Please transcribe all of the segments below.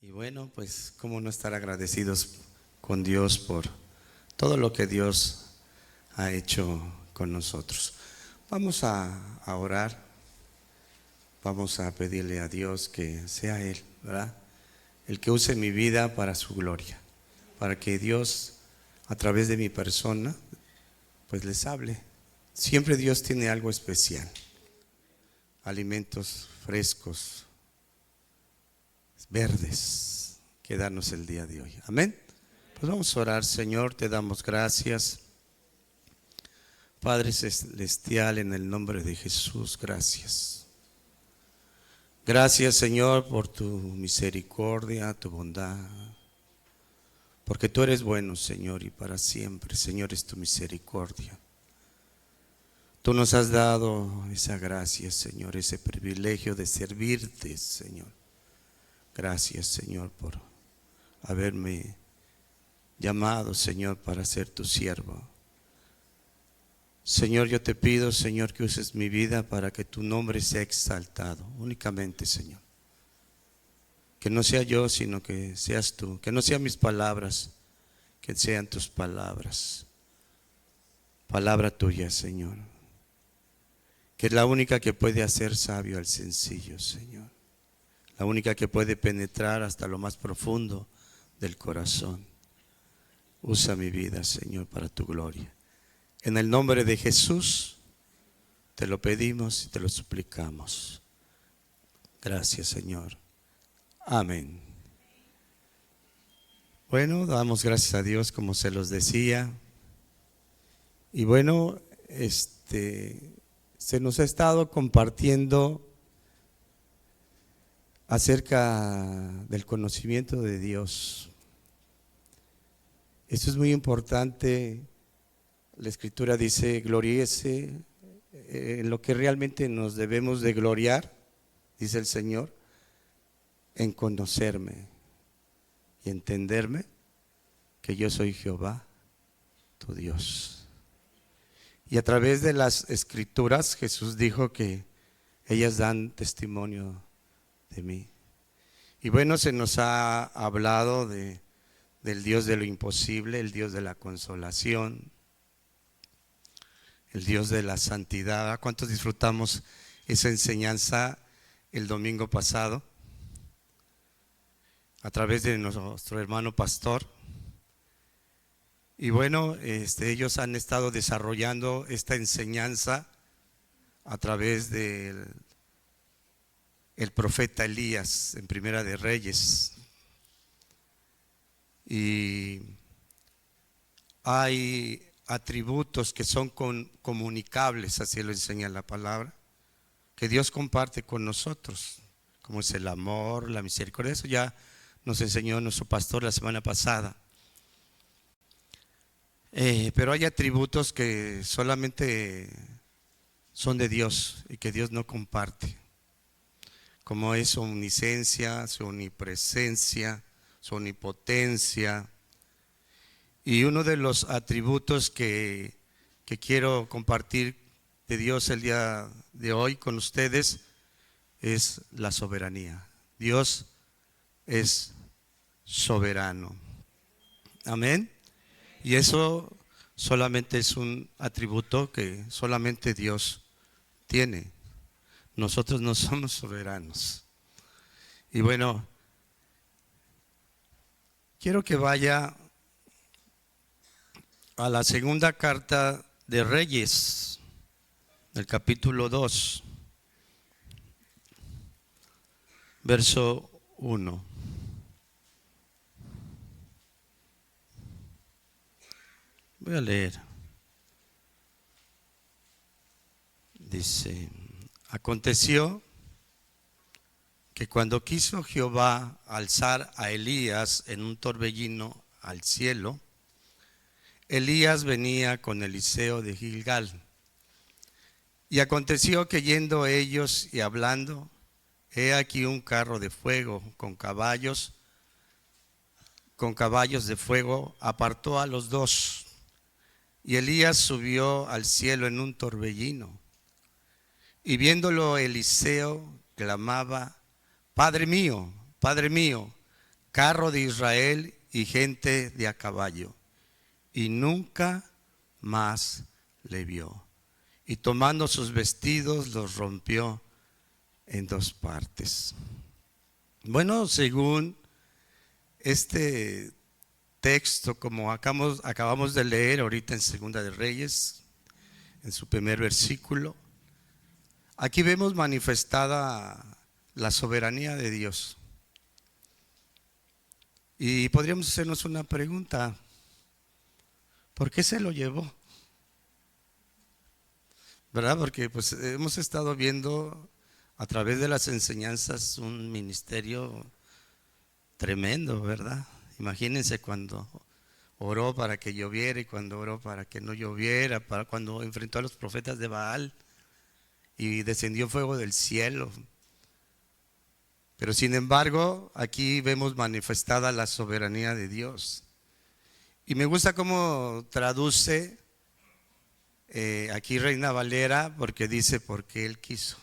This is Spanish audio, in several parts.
Y bueno, pues cómo no estar agradecidos con Dios por todo lo que Dios ha hecho con nosotros. Vamos a orar, vamos a pedirle a Dios que sea Él, ¿verdad? El que use mi vida para su gloria, para que Dios a través de mi persona pues les hable. Siempre Dios tiene algo especial, alimentos frescos, verdes, que darnos el día de hoy. Amén. Pues vamos a orar. Señor, te damos gracias. Padre Celestial, en el nombre de Jesús, gracias. Gracias, Señor, por tu misericordia, tu bondad. Porque tú eres bueno, Señor, y para siempre, Señor, es tu misericordia. Tú nos has dado esa gracia, Señor, ese privilegio de servirte, Señor. Gracias, Señor, por haberme llamado, Señor, para ser tu siervo. Señor, yo te pido, Señor, que uses mi vida para que tu nombre sea exaltado, únicamente, Señor. Que no sea yo, sino que seas tú. Que no sean mis palabras, que sean tus palabras. Palabra tuya, Señor. Que es la única que puede hacer sabio al sencillo, Señor. La única que puede penetrar hasta lo más profundo del corazón. Usa mi vida, Señor, para tu gloria. En el nombre de Jesús te lo pedimos y te lo suplicamos. Gracias, Señor. Amén. Bueno, damos gracias a Dios, como se los decía. Y bueno, se nos ha estado compartiendo acerca del conocimiento de Dios. Esto es muy importante. La Escritura dice: gloríese en lo que realmente nos debemos de gloriar, dice el Señor, en conocerme y entenderme que yo soy Jehová, tu Dios. Y a través de las Escrituras Jesús dijo que ellas dan testimonio de mí. Y bueno, se nos ha hablado del Dios de lo imposible, el Dios de la consolación, el Dios de la santidad. ¿Cuántos disfrutamos esa enseñanza el domingo pasado? A través de nuestro hermano pastor. Y bueno, ellos han estado desarrollando esta enseñanza a través del profeta Elías en Primera de Reyes. Y hay atributos que son comunicables, así lo enseña la palabra, que Dios comparte con nosotros, como es el amor, la misericordia. Eso ya nos enseñó nuestro pastor la semana pasada. Pero hay atributos que solamente son de Dios y que Dios no comparte, como es su omnisciencia, su omnipresencia, su omnipotencia. Y uno de los atributos que quiero compartir de Dios el día de hoy con ustedes es la soberanía. Dios es soberano. Amén. Y eso solamente es un atributo que solamente Dios tiene. Nosotros no somos soberanos. Y bueno, quiero que vaya a la segunda carta de Reyes, del capítulo 2, verso 1. Voy a leer. Dice: aconteció que cuando quiso Jehová alzar a Elías en un torbellino al cielo, Elías venía con Eliseo de Gilgal. Y aconteció que yendo ellos y hablando, he aquí un carro de fuego con caballos de fuego apartó a los dos. Y Elías subió al cielo en un torbellino. Y viéndolo Eliseo clamaba: Padre mío, carro de Israel y gente de a caballo. Y nunca más le vio. Y tomando sus vestidos los rompió en dos partes. Bueno, según este texto, como acabamos de leer ahorita en Segunda de Reyes, en su primer versículo, aquí vemos manifestada la soberanía de Dios. Y podríamos hacernos una pregunta: ¿por qué se lo llevó? ¿Verdad? Porque pues hemos estado viendo a través de las enseñanzas un ministerio tremendo, ¿verdad? Imagínense cuando oró para que lloviera y cuando oró para que no lloviera, para cuando enfrentó a los profetas de Baal y descendió fuego del cielo. Pero sin embargo, aquí vemos manifestada la soberanía de Dios. Y me gusta cómo traduce aquí Reina Valera, porque dice porque Él quiso.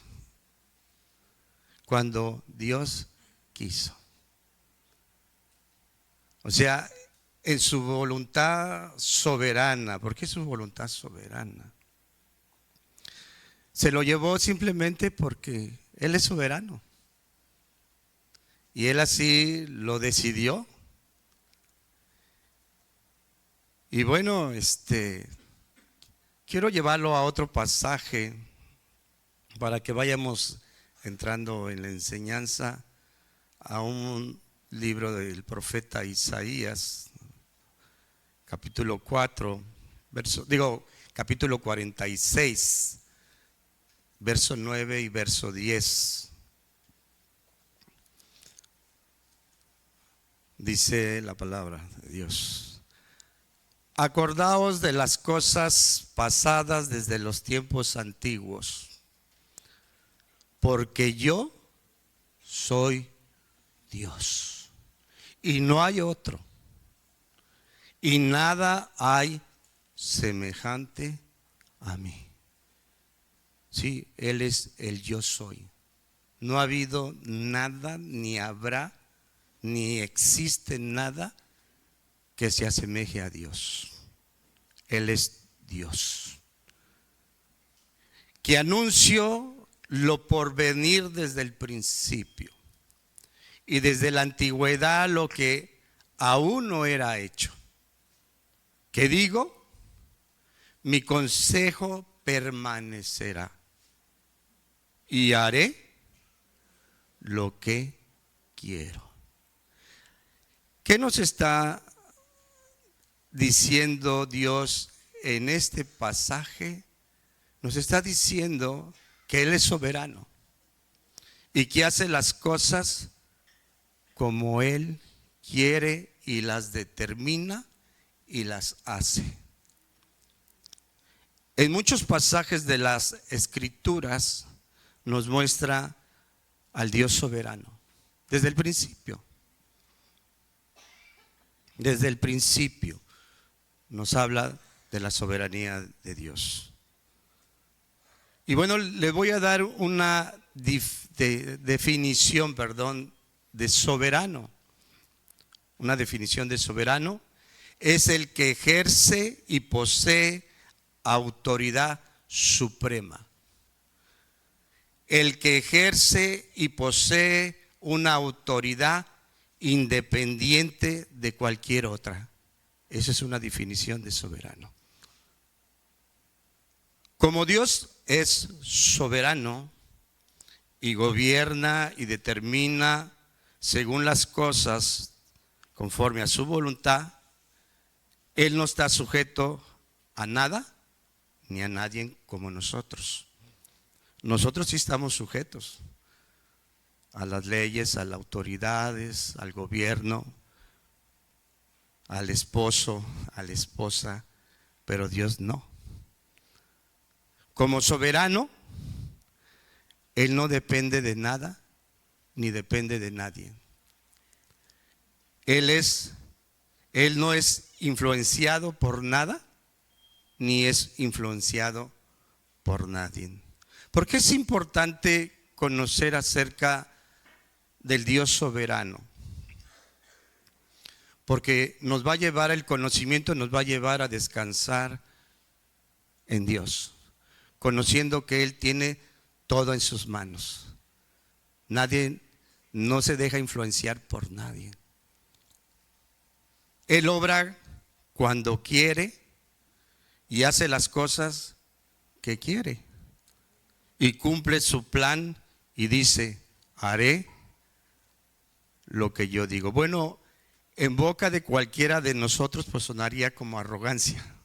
Cuando Dios quiso. O sea, en su voluntad soberana. ¿Por qué su voluntad soberana? Se lo llevó simplemente porque Él es soberano. Y Él así lo decidió. Y bueno, quiero llevarlo a otro pasaje para que vayamos entrando en la enseñanza a un libro del profeta Isaías, capítulo 4, capítulo 46, verso 9 y verso 10. Dice la palabra de Dios: acordaos de las cosas pasadas desde los tiempos antiguos, porque yo soy Dios y no hay otro, y nada hay semejante a mí. Sí, Él es el yo soy. No ha habido nada, ni habrá, ni existe nada que se asemeje a Dios. Él es Dios, que anunció lo por venir desde el principio y desde la antigüedad lo que aún no era hecho. ¿Qué digo? Mi consejo permanecerá y haré lo que quiero. ¿Qué nos está diciendo Dios en este pasaje? Nos está diciendo que Él es soberano y que hace las cosas como Él quiere y las determina y las hace. En muchos pasajes de las Escrituras nos muestra al Dios soberano desde el principio. Desde el principio nos habla de la soberanía de Dios. Y bueno, le voy a dar una definición, de soberano. Una definición de soberano: es el que ejerce y posee autoridad suprema. El que ejerce y posee una autoridad independiente de cualquier otra. Esa es una definición de soberano. Como Dios es soberano y gobierna y determina según las cosas conforme a su voluntad, Él no está sujeto a nada ni a nadie como nosotros. Nosotros sí estamos sujetos a las leyes, a las autoridades, al gobierno, al esposo, a la esposa, pero Dios no. Como soberano, Él no depende de nada ni depende de nadie. Él no es influenciado por nada ni es influenciado por nadie. ¿Por qué es importante conocer acerca del Dios soberano? porque nos va a llevar el conocimiento, nos va a llevar a descansar en Dios, conociendo que Él tiene todo en sus manos. Nadie, no se deja influenciar por nadie. Él obra cuando quiere y hace las cosas que quiere y cumple su plan y dice: haré lo que yo digo. Bueno, en boca de cualquiera de nosotros pues sonaría como arrogancia,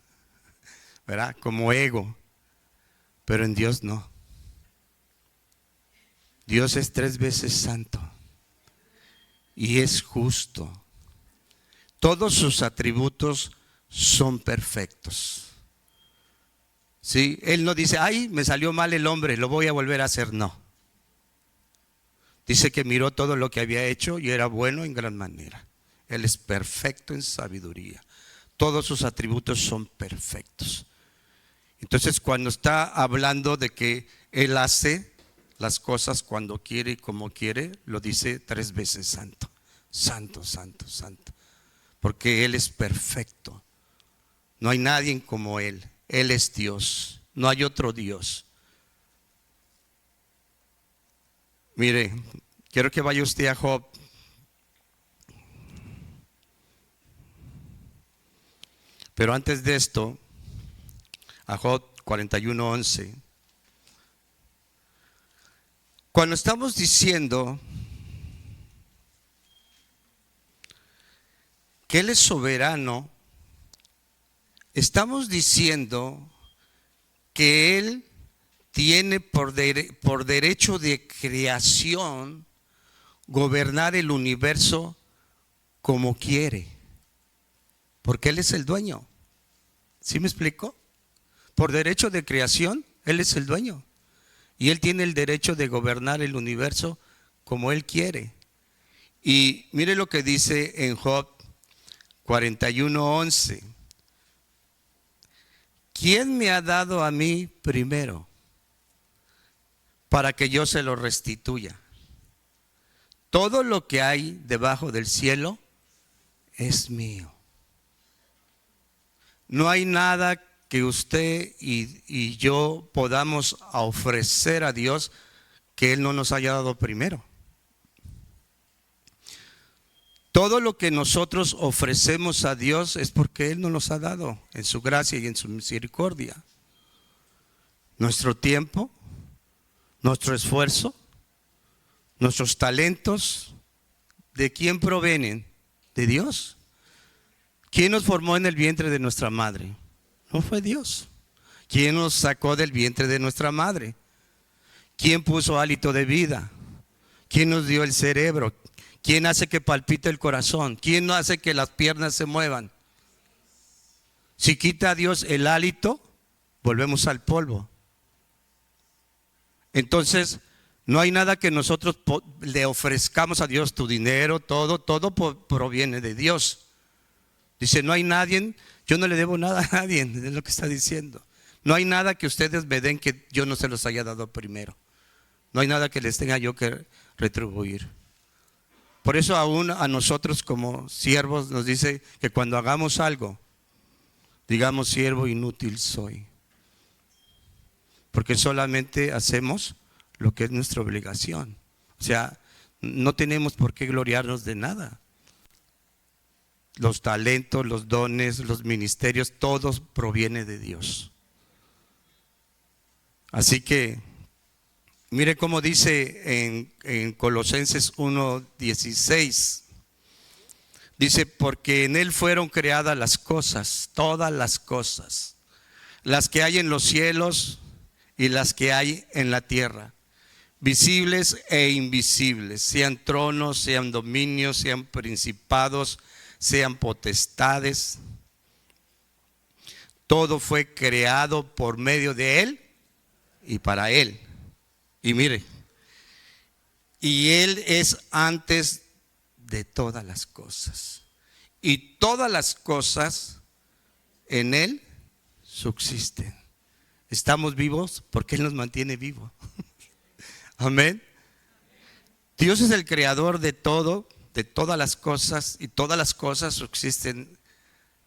¿verdad? Como ego, pero en Dios no. Dios es 3 veces santo y es justo. Todos sus atributos son perfectos. ¿Sí? Él no dice: ay, me salió mal el hombre, lo voy a volver a hacer. No. Dice que miró todo lo que había hecho y era bueno en gran manera. Él es perfecto en sabiduría. Todos sus atributos son perfectos. Entonces, cuando está hablando de que Él hace las cosas cuando quiere y como quiere, lo dice 3 veces santo. Santo, santo, santo. Porque Él es perfecto. No hay nadie como Él. Él es Dios. No hay otro Dios. Mire, quiero que vaya usted a Job. Pero antes de esto, a Job 41:11. Cuando estamos diciendo que Él es soberano, estamos diciendo que Él tiene por derecho de creación gobernar el universo como quiere, porque Él es el dueño. ¿Sí me explico? Por derecho de creación, Él es el dueño y Él tiene el derecho de gobernar el universo como Él quiere. Y mire lo que dice en Job 41:11. ¿Quién me ha dado a mí primero para que yo se lo restituya? Todo lo que hay debajo del cielo es mío. No hay nada que usted y yo podamos ofrecer a Dios que Él no nos haya dado primero. Todo lo que nosotros ofrecemos a Dios es porque Él nos los ha dado en su gracia y en su misericordia. Nuestro tiempo, nuestro esfuerzo, nuestros talentos, ¿de quién provienen? De Dios. ¿Quién nos formó en el vientre de nuestra madre? No fue Dios. ¿Quién nos sacó del vientre de nuestra madre? ¿Quién puso hálito de vida? ¿Quién nos dio el cerebro? ¿Quién hace que palpite el corazón? ¿Quién hace que las piernas se muevan? Si quita a Dios el hálito, volvemos al polvo. Entonces, no hay nada que nosotros le ofrezcamos a Dios. Tu dinero, todo proviene de Dios. Dice: no hay nadie, yo no le debo nada a nadie, es lo que está diciendo. No hay nada que ustedes me den que yo no se los haya dado primero. No hay nada que les tenga yo que retribuir. Por eso aún a nosotros como siervos nos dice que cuando hagamos algo, digamos: siervo inútil soy. Porque solamente hacemos lo que es nuestra obligación. O sea, no tenemos por qué gloriarnos de nada. Los talentos, los dones, los ministerios, todos provienen de Dios. Así que mire cómo dice en Colosenses 1:16. Dice: porque en Él fueron creadas las cosas, todas las cosas, las que hay en los cielos y las que hay en la tierra, visibles e invisibles, sean tronos, sean dominios, sean principados, sean potestades. Todo fue creado por medio de Él y para Él. Y mire, y Él es antes de todas las cosas, y todas las cosas en Él subsisten. Estamos vivos porque Él nos mantiene vivos. Amén. Dios es el creador de todo de todas las cosas y todas las cosas subsisten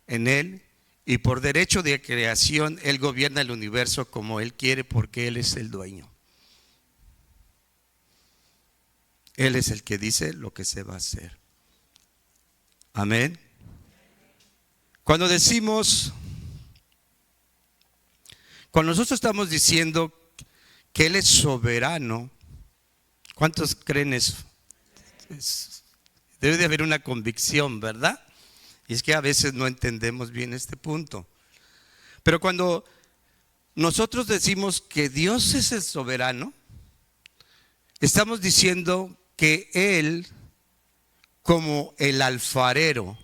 en Él, y por derecho de creación Él gobierna el universo como Él quiere, porque Él es el dueño. Él es el que dice lo que se va a hacer. Amén. Cuando nosotros estamos diciendo que Él es soberano, ¿cuántos creen eso? Debe de haber una convicción, ¿verdad? Y es que a veces no entendemos bien este punto. Pero cuando nosotros decimos que Dios es el soberano, estamos diciendo que Él, como el alfarero,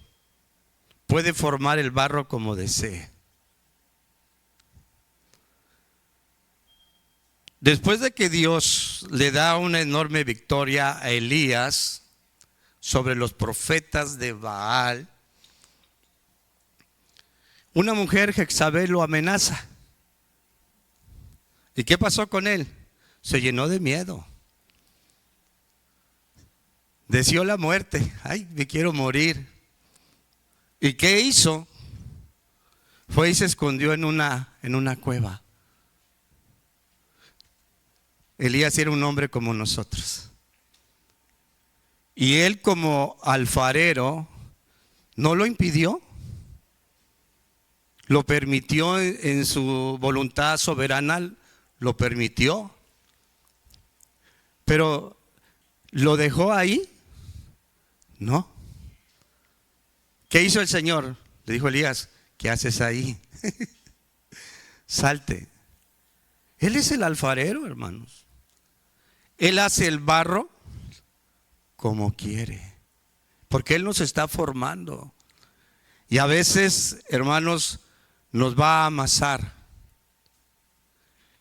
puede formar el barro como desee. Después de que Dios le da una enorme victoria a Elías sobre los profetas de Baal, una mujer, Jezabel, lo amenaza. ¿Y qué pasó con él? Se llenó de miedo. Deseó la muerte. Ay, me quiero morir. ¿Y qué hizo? Fue y se escondió en una cueva. Elías era un hombre como nosotros. Y él, como alfarero, no lo impidió. Lo permitió en su voluntad soberana, lo permitió. Pero ¿lo dejó ahí? No. ¿Qué hizo el Señor? Le dijo Elías, ¿qué haces ahí? Salte. Él es el alfarero, hermanos. Él hace el barro como quiere, porque Él nos está formando. Y a veces, hermanos, nos va a amasar.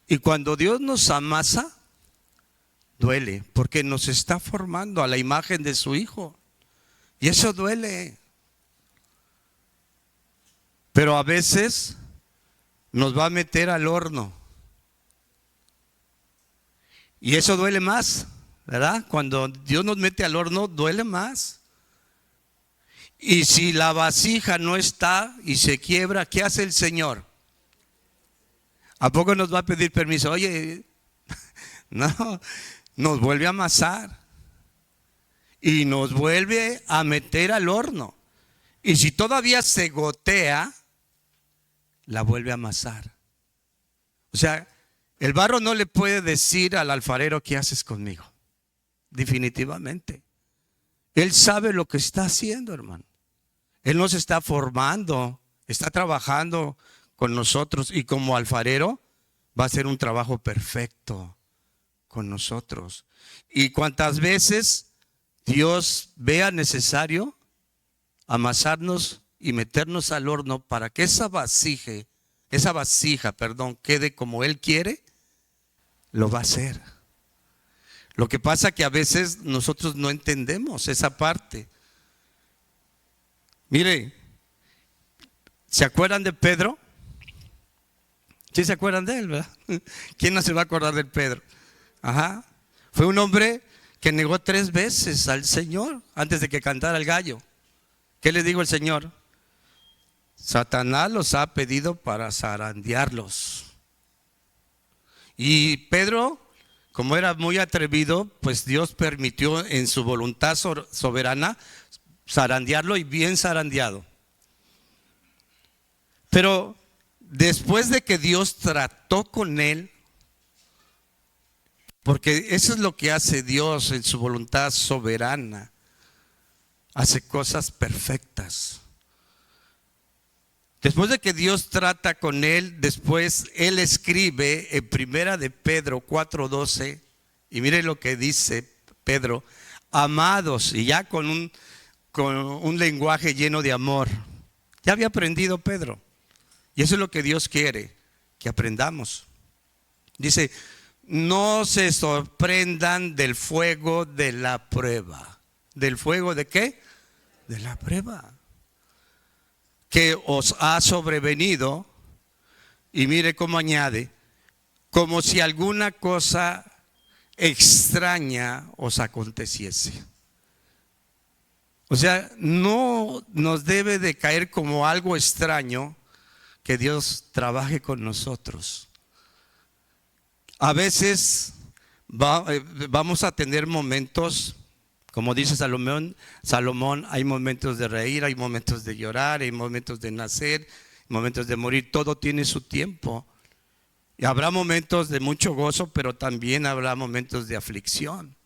Y cuando Dios nos amasa, duele, porque nos está formando a la imagen de su Hijo. Y eso duele. Pero a veces nos va a meter al horno. Y eso duele más, ¿verdad? Cuando Dios nos mete al horno, duele más. Y si la vasija no está y se quiebra, ¿qué hace el Señor? ¿A poco nos va a pedir permiso? Oye, no, nos vuelve a amasar. Y nos vuelve a meter al horno. Y si todavía se gotea, la vuelve a amasar. O sea, el barro no le puede decir al alfarero, ¿qué haces conmigo? Definitivamente. Él sabe lo que está haciendo, hermano. Él nos está formando, está trabajando con nosotros, y como alfarero va a hacer un trabajo perfecto con nosotros. Y cuantas veces Dios vea necesario amasarnos y meternos al horno para que esa vasija, quede como Él quiere, lo va a hacer. Lo que pasa que a veces nosotros no entendemos esa parte. Mire, ¿se acuerdan de Pedro? ¿Sí se acuerdan de él, verdad? ¿Quién no se va a acordar de Pedro? Ajá. Fue un hombre que negó 3 veces al Señor antes de que cantara el gallo. ¿Qué le dijo el Señor? Satanás los ha pedido para zarandearlos. Y Pedro, como era muy atrevido, pues Dios permitió en su voluntad soberana zarandearlo, y bien zarandeado. Pero después de que Dios trató con él, porque eso es lo que hace Dios en su voluntad soberana, hace cosas perfectas. Después de que Dios trata con él, después él escribe en Primera de Pedro 4:12, y mire lo que dice Pedro: amados, y ya con un lenguaje lleno de amor. Ya había aprendido Pedro, y eso es lo que Dios quiere, que aprendamos. Dice: no se sorprendan del fuego de la prueba. ¿Del fuego de qué? De la prueba que os ha sobrevenido. Y mire cómo añade: como si alguna cosa extraña os aconteciese. O sea, no nos debe de caer como algo extraño que Dios trabaje con nosotros. A veces vamos a tener momentos, como dice Salomón, hay momentos de reír, hay momentos de llorar, hay momentos de nacer, momentos de morir, todo tiene su tiempo. Y habrá momentos de mucho gozo, pero también habrá momentos de aflicción.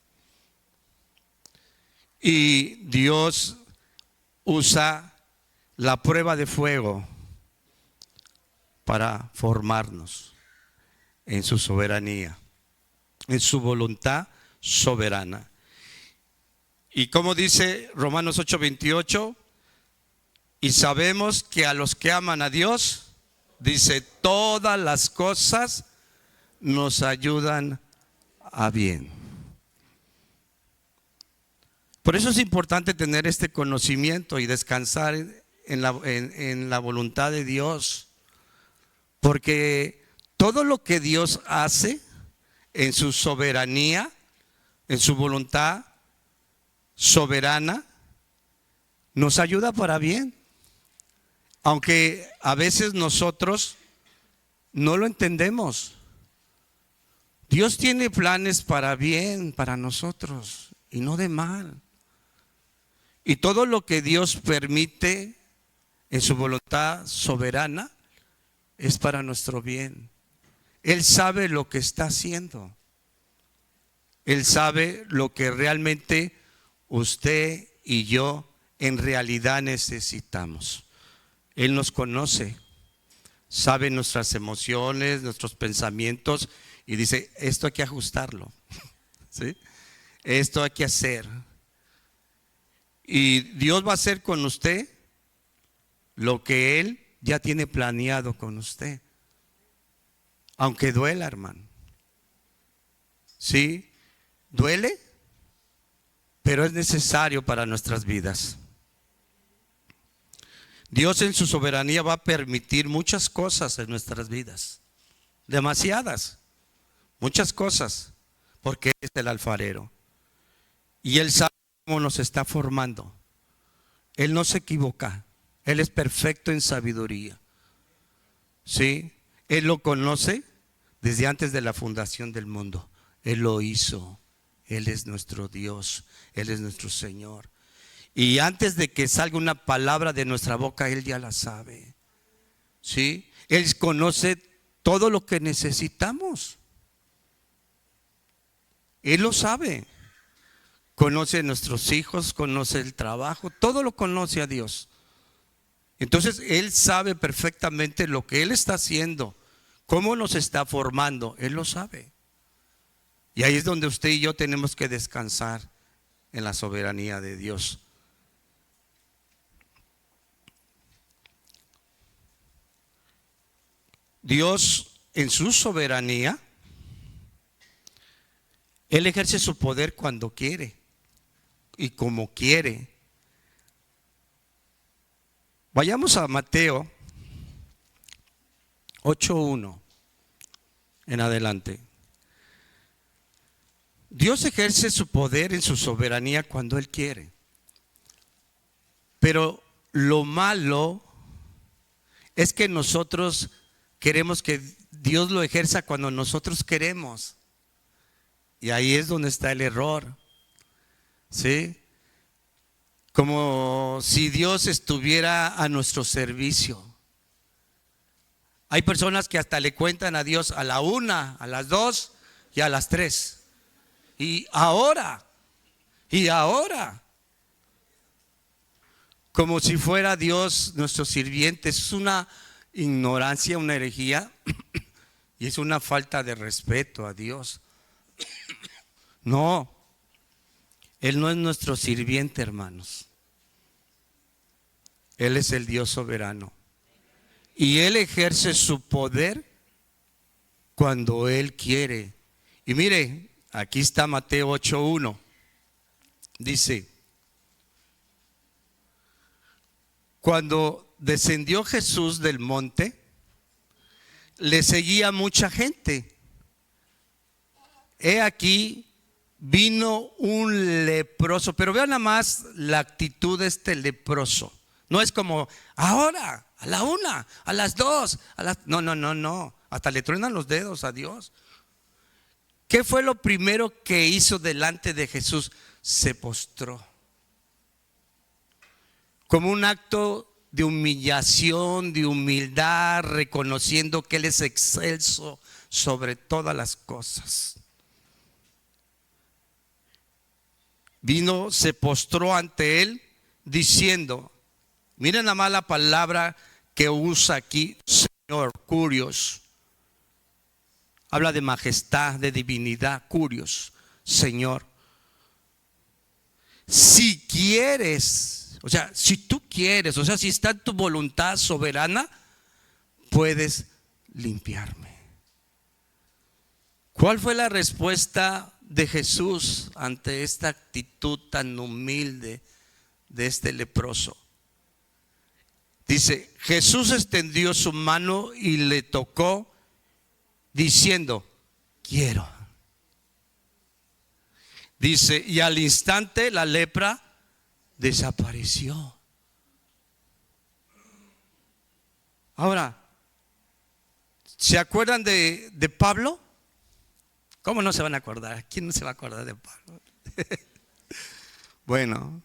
Y Dios usa la prueba de fuego para formarnos en su soberanía, en su voluntad soberana. Y como dice Romanos 8:28, y sabemos que a los que aman a Dios, dice, todas las cosas nos ayudan a bien. Por eso es importante tener este conocimiento y descansar en la voluntad de Dios. Porque todo lo que Dios hace en su soberanía, en su voluntad soberana, nos ayuda para bien. Aunque a veces nosotros no lo entendemos. Dios tiene planes para bien para nosotros y no de mal. Y todo lo que Dios permite en su voluntad soberana es para nuestro bien. Él sabe lo que está haciendo. Él sabe lo que realmente usted y yo en realidad necesitamos. Él nos conoce, sabe nuestras emociones, nuestros pensamientos y dice, esto hay que ajustarlo, ¿sí? Esto hay que hacer. Y Dios va a hacer con usted lo que Él ya tiene planeado con usted. Aunque duela, hermano. Sí, duele, pero es necesario para nuestras vidas. Dios en su soberanía va a permitir muchas cosas en nuestras vidas. Demasiadas, muchas cosas, porque Él es el alfarero. Y Él sabe cómo nos está formando. Él no se equivoca. Él es perfecto en sabiduría. ¿Sí? Él lo conoce desde antes de la fundación del mundo. Él lo hizo. Él es nuestro Dios. Él es nuestro Señor. Y antes de que salga una palabra de nuestra boca, Él ya la sabe. ¿Sí? Él conoce todo lo que necesitamos. Él lo sabe. Conoce a nuestros hijos, conoce el trabajo, todo lo conoce a Dios. Entonces Él sabe perfectamente lo que Él está haciendo, cómo nos está formando, Él lo sabe. Y ahí es donde usted y yo tenemos que descansar en la soberanía de Dios. Dios en su soberanía, Él ejerce su poder cuando quiere y como quiere. Vayamos a Mateo 8:1 en adelante. Dios ejerce su poder en su soberanía cuando Él quiere. Pero lo malo es que nosotros queremos que Dios lo ejerza cuando nosotros queremos. Y ahí es donde está el error. ¿Sí? Como si Dios estuviera a nuestro servicio. Hay personas que hasta le cuentan a Dios a la 1, a las 2 y a las 3. Y ahora. Como si fuera Dios nuestro sirviente. Es una ignorancia, una herejía. Y es una falta de respeto a Dios. No. Él no es nuestro sirviente, hermanos. Él es el Dios soberano. Y Él ejerce su poder cuando Él quiere. Y mire, aquí está Mateo 8:1. Dice, cuando descendió Jesús del monte, le seguía mucha gente. He aquí vino un leproso, pero vean nada más la actitud de este leproso. No es como ahora, a la 1, a las 2, no, hasta le truenan los dedos a Dios. ¿Qué fue lo primero que hizo delante de Jesús? Se postró. Como un acto de humillación, de humildad, reconociendo que Él es excelso sobre todas las cosas. Vino, se postró ante Él diciendo, miren la mala palabra que usa aquí, Señor, curios. Habla de majestad, de divinidad, curios, Señor. Si quieres, o sea, si tú quieres, o sea, si está en tu voluntad soberana, puedes limpiarme. ¿Cuál fue la respuesta de Jesús ante esta actitud tan humilde de este leproso? Dice, Jesús extendió su mano y le tocó diciendo, quiero. Dice, y al instante la lepra desapareció. Ahora, ¿se acuerdan de Pablo? ¿Cómo no se van a acordar? ¿Quién no se va a acordar de Pablo? Bueno,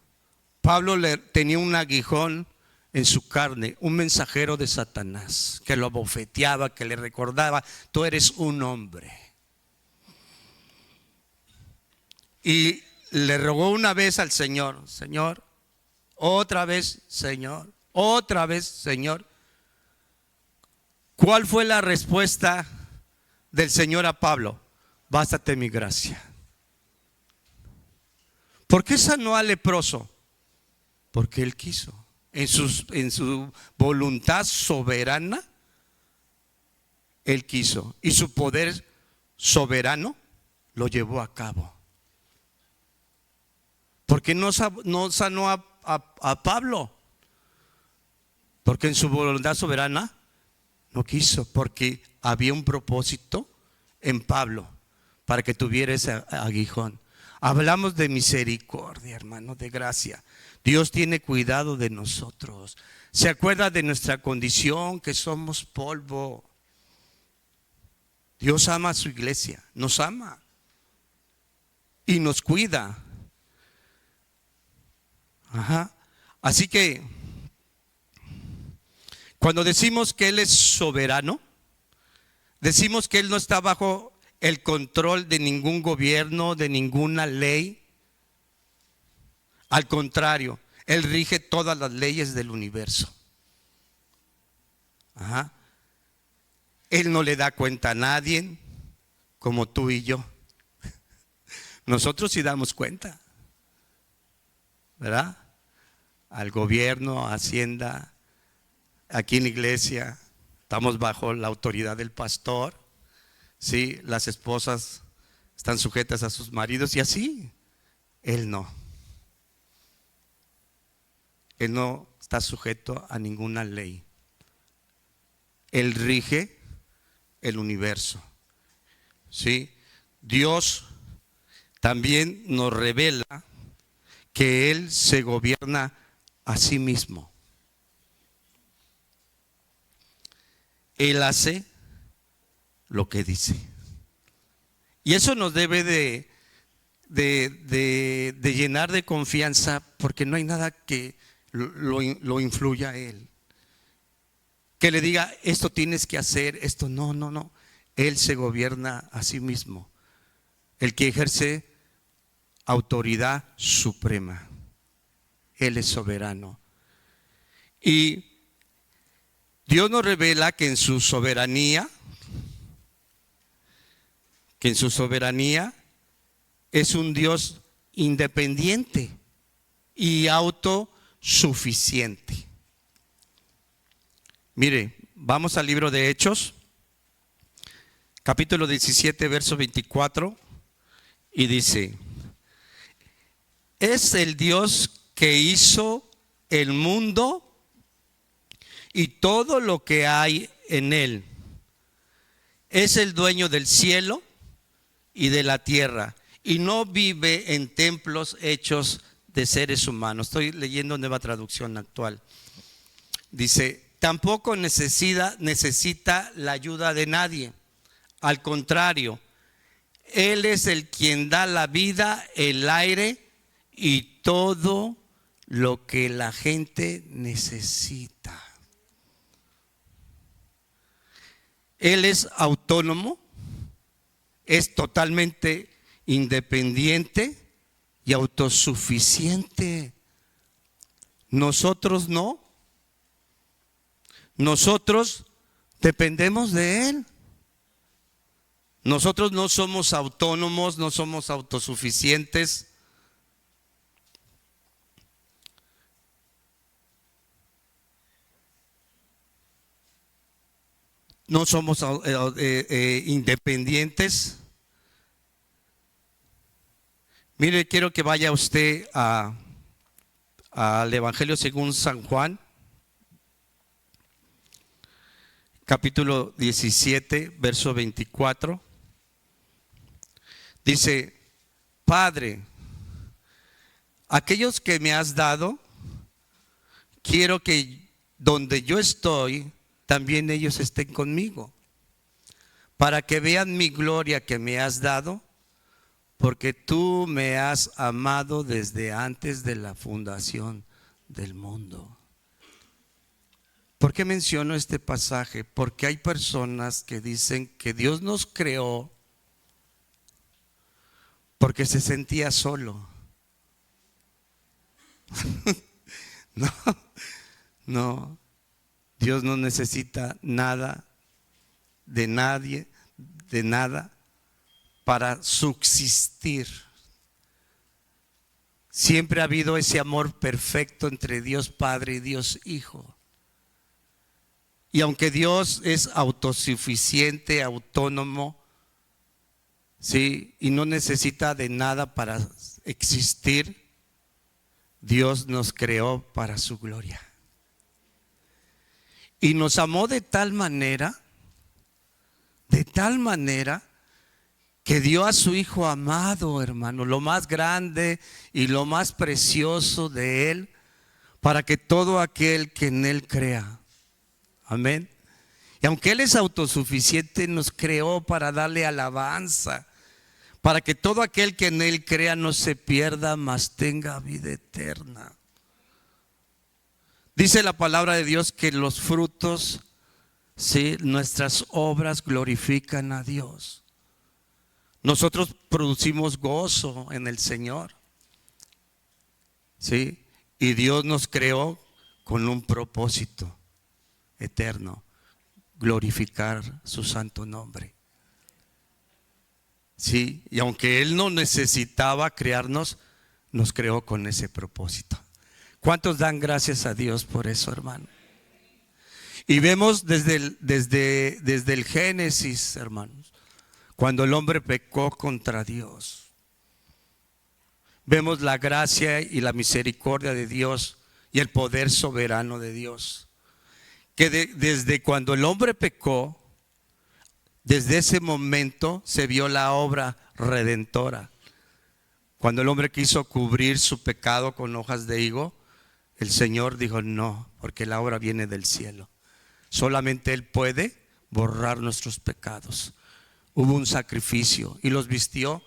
Pablo tenía un aguijón en su carne, un mensajero de Satanás que lo abofeteaba, que le recordaba, tú eres un hombre. Y le rogó una vez al Señor, Señor, otra vez, Señor, otra vez, Señor. ¿Cuál fue la respuesta del Señor a Pablo? Bástate mi gracia. ¿Por qué sanó al leproso? Porque Él quiso. En su voluntad soberana, Él quiso. Y su poder soberano lo llevó a cabo. ¿Por qué no sanó a Pablo? Porque en su voluntad soberana no quiso. Porque había un propósito en Pablo para que tuviera ese aguijón. Hablamos de misericordia, hermano, de gracia. Dios tiene cuidado de nosotros. Se acuerda de nuestra condición, que somos polvo. Dios ama a su iglesia, nos ama y nos cuida. Ajá. Así que cuando decimos que Él es soberano, decimos que Él no está bajo el control de ningún gobierno, de ninguna ley. Al contrario, Él rige todas las leyes del universo. Ajá. Él no le da cuenta a nadie, como tú y yo. Nosotros sí damos cuenta, ¿verdad? Al gobierno, a Hacienda, aquí en la iglesia, estamos bajo la autoridad del pastor. Sí, las esposas están sujetas a sus maridos y así. Él no. Él no está sujeto a ninguna ley. Él rige el universo. ¿Sí? Dios también nos revela que Él se gobierna a sí mismo. Él hace lo que dice. Y eso nos debe de llenar de confianza, porque no hay nada que lo influya a Él. Que le diga, esto tienes que hacer, esto no. Él se gobierna a sí mismo. El que ejerce autoridad suprema. Él es soberano. Y Dios nos revela que en su soberanía es un Dios independiente y autosuficiente. Mire, vamos al libro de Hechos, capítulo 17, verso 24, y dice: es el Dios que hizo el mundo y todo lo que hay en él. Es el dueño del cielo y de la tierra, y no vive en templos hechos de seres humanos. Estoy leyendo Nueva Traducción Actual. Dice, tampoco necesita la ayuda de nadie. Al contrario, Él es el quien da la vida, el aire y todo lo que la gente necesita. Él es autónomo, es totalmente independiente y autosuficiente. Nosotros no. Nosotros dependemos de Él. Nosotros no somos autónomos, no somos autosuficientes. No somos independientes. Mire, quiero que vaya usted al Evangelio según San Juan, capítulo 17, verso 24. Dice, Padre, aquellos que me has dado, quiero que donde yo estoy, también ellos estén conmigo, para que vean mi gloria que me has dado, porque tú me has amado desde antes de la fundación del mundo. ¿Por qué menciono este pasaje? Porque hay personas que dicen que Dios nos creó porque se sentía solo. No. Dios no necesita nada de nadie, de nada, para subsistir. Siempre ha habido ese amor perfecto entre Dios Padre y Dios Hijo. Y aunque Dios es autosuficiente, autónomo, ¿sí?, y no necesita de nada para existir, Dios nos creó para su gloria. Y nos amó de tal manera que dio a su Hijo amado, hermano, lo más grande y lo más precioso de Él, para que todo aquel que en Él crea. Amén. Y aunque Él es autosuficiente, nos creó para darle alabanza, para que todo aquel que en Él crea no se pierda, mas tenga vida eterna. Dice la palabra de Dios que los frutos, ¿sí?, nuestras obras glorifican a Dios. Nosotros producimos gozo en el Señor, ¿sí? Y Dios nos creó con un propósito eterno: glorificar su santo nombre. Sí, y aunque Él no necesitaba crearnos, nos creó con ese propósito. ¿Cuántos dan gracias a Dios por eso, hermano? Y vemos desde el Génesis, hermanos, cuando el hombre pecó contra Dios, vemos la gracia y la misericordia de Dios y el poder soberano de Dios. Que desde cuando el hombre pecó, desde ese momento se vio la obra redentora. Cuando el hombre quiso cubrir su pecado con hojas de higo, el Señor dijo no, porque la obra viene del cielo. Solamente Él puede borrar nuestros pecados. Hubo un sacrificio y los vistió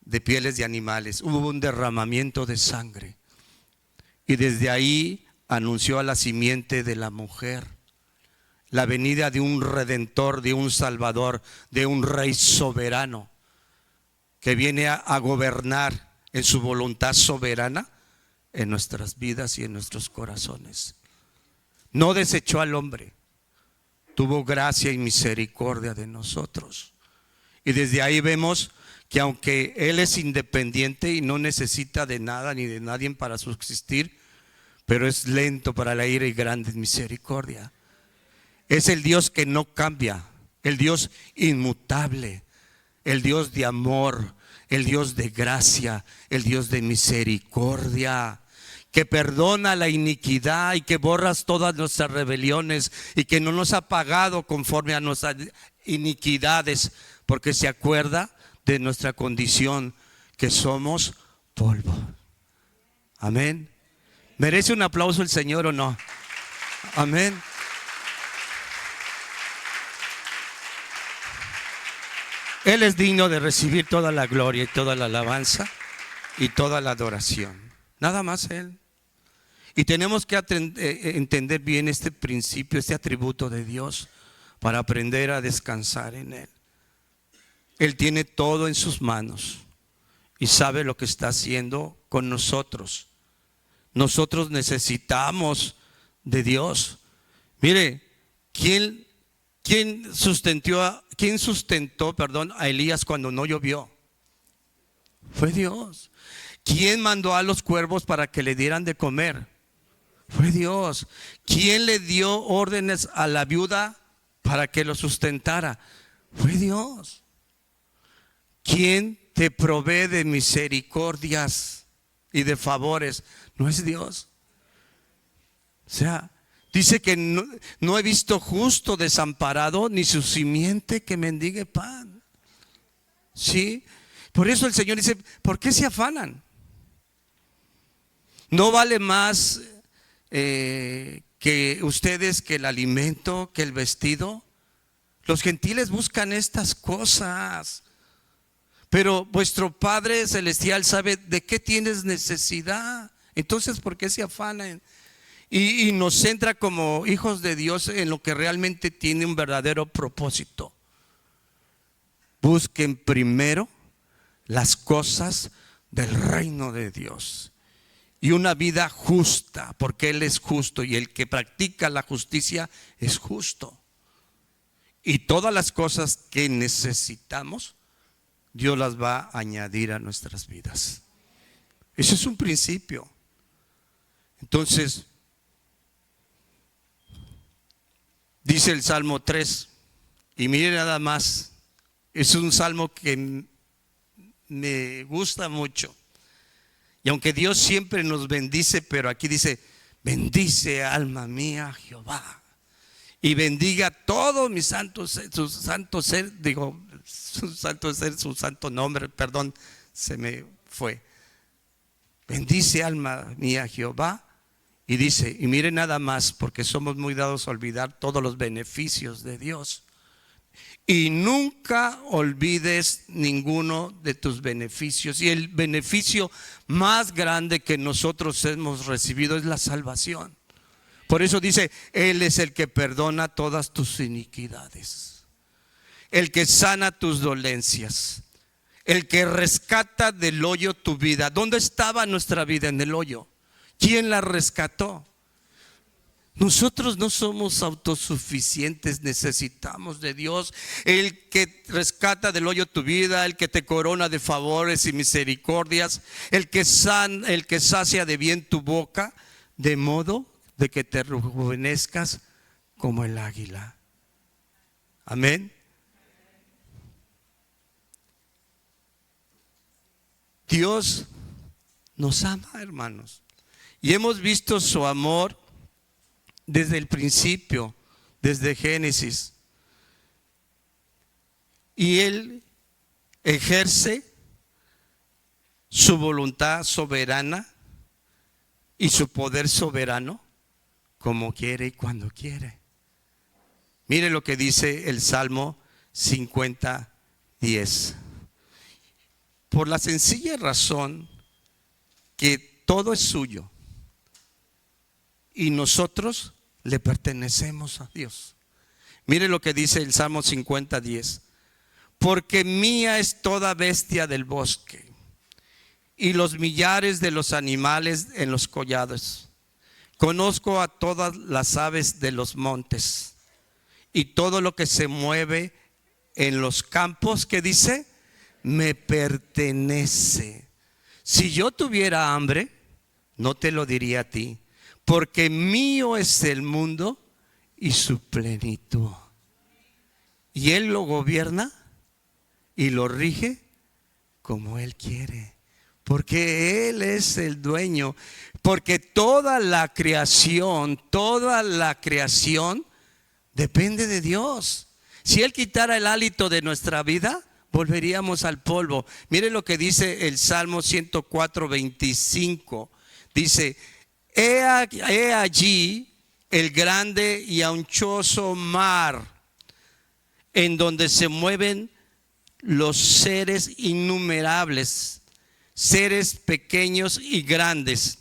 de pieles de animales. Hubo un derramamiento de sangre. Y desde ahí anunció a la simiente de la mujer la venida de un redentor, de un salvador, de un rey soberano que viene a gobernar en su voluntad soberana en nuestras vidas y en nuestros corazones. No desechó al hombre, tuvo gracia y misericordia de nosotros. Y desde ahí vemos que aunque Él es independiente y no necesita de nada ni de nadie para subsistir, pero es lento para la ira y grande en misericordia. Es el Dios que no cambia, el Dios inmutable, el Dios de amor, el Dios de gracia, el Dios de misericordia, que perdona la iniquidad y que borras todas nuestras rebeliones y que no nos ha pagado conforme a nuestras iniquidades, porque se acuerda de nuestra condición, que somos polvo. Amén. ¿Merece un aplauso el Señor o no? Amén. Él es digno de recibir toda la gloria y toda la alabanza y toda la adoración. Nada más Él. Y tenemos que entender bien este principio, este atributo de Dios, para aprender a descansar en Él. Él tiene todo en sus manos y sabe lo que está haciendo con nosotros. Nosotros necesitamos de Dios. Mire, ¿quién sustentó a Elías cuando no llovió? Fue Dios. ¿Quién mandó a los cuervos para que le dieran de comer? Fue Dios. ¿Quién le dio órdenes a la viuda para que lo sustentara? Fue Dios. ¿Quién te provee de misericordias y de favores? ¿No es Dios? O sea, dice que no he visto justo desamparado, ni su simiente que mendigue pan. ¿Sí? Por eso el Señor dice, ¿por qué se afanan? ¿No vale más que ustedes que el alimento, que el vestido? Los gentiles buscan estas cosas, pero vuestro Padre Celestial sabe de qué tienes necesidad. Entonces, ¿por qué se afanan? Y nos centra como hijos de Dios en lo que realmente tiene un verdadero propósito. Busquen primero las cosas del reino de Dios y una vida justa, porque Él es justo y el que practica la justicia es justo. Y todas las cosas que necesitamos, Dios las va a añadir a nuestras vidas. Eso es un principio. Entonces, dice el Salmo 3, y mire nada más, es un salmo que me gusta mucho. Y aunque Dios siempre nos bendice, pero aquí dice, bendice alma mía Jehová, y bendiga todo mi santo ser, su santo ser, su santo nombre, perdón, se me fue. Bendice alma mía Jehová. Y dice, y mire nada más, porque somos muy dados a olvidar todos los beneficios de Dios. Y nunca olvides ninguno de tus beneficios. Y el beneficio más grande que nosotros hemos recibido es la salvación. Por eso dice, Él es el que perdona todas tus iniquidades, el que sana tus dolencias, el que rescata del hoyo tu vida. ¿Dónde estaba nuestra vida? En el hoyo. ¿Quién la rescató? Nosotros no somos autosuficientes, necesitamos de Dios, el que rescata del hoyo tu vida, el que te corona de favores y misericordias, el que sacia de bien tu boca, de modo de que te rejuvenezcas como el águila. Amén. Dios nos ama, hermanos. Y hemos visto su amor desde el principio, desde Génesis. Y Él ejerce su voluntad soberana y su poder soberano como quiere y cuando quiere. Mire lo que dice el Salmo 50:10. Por la sencilla razón que todo es suyo y nosotros le pertenecemos a Dios. Mire lo que dice el Salmo 50:10. Porque mía es toda bestia del bosque y los millares de los animales en los collados. Conozco a todas las aves de los montes y todo lo que se mueve en los campos, que dice, me pertenece. Si yo tuviera hambre, no te lo diría a ti, porque mío es el mundo y su plenitud. Y Él lo gobierna y lo rige como Él quiere, porque Él es el dueño. Porque toda la creación depende de Dios. Si Él quitara el hálito de nuestra vida, volveríamos al polvo. Mire lo que dice el Salmo 104:25. Dice, he allí el grande y anchoso mar, en donde se mueven los seres innumerables, seres pequeños y grandes.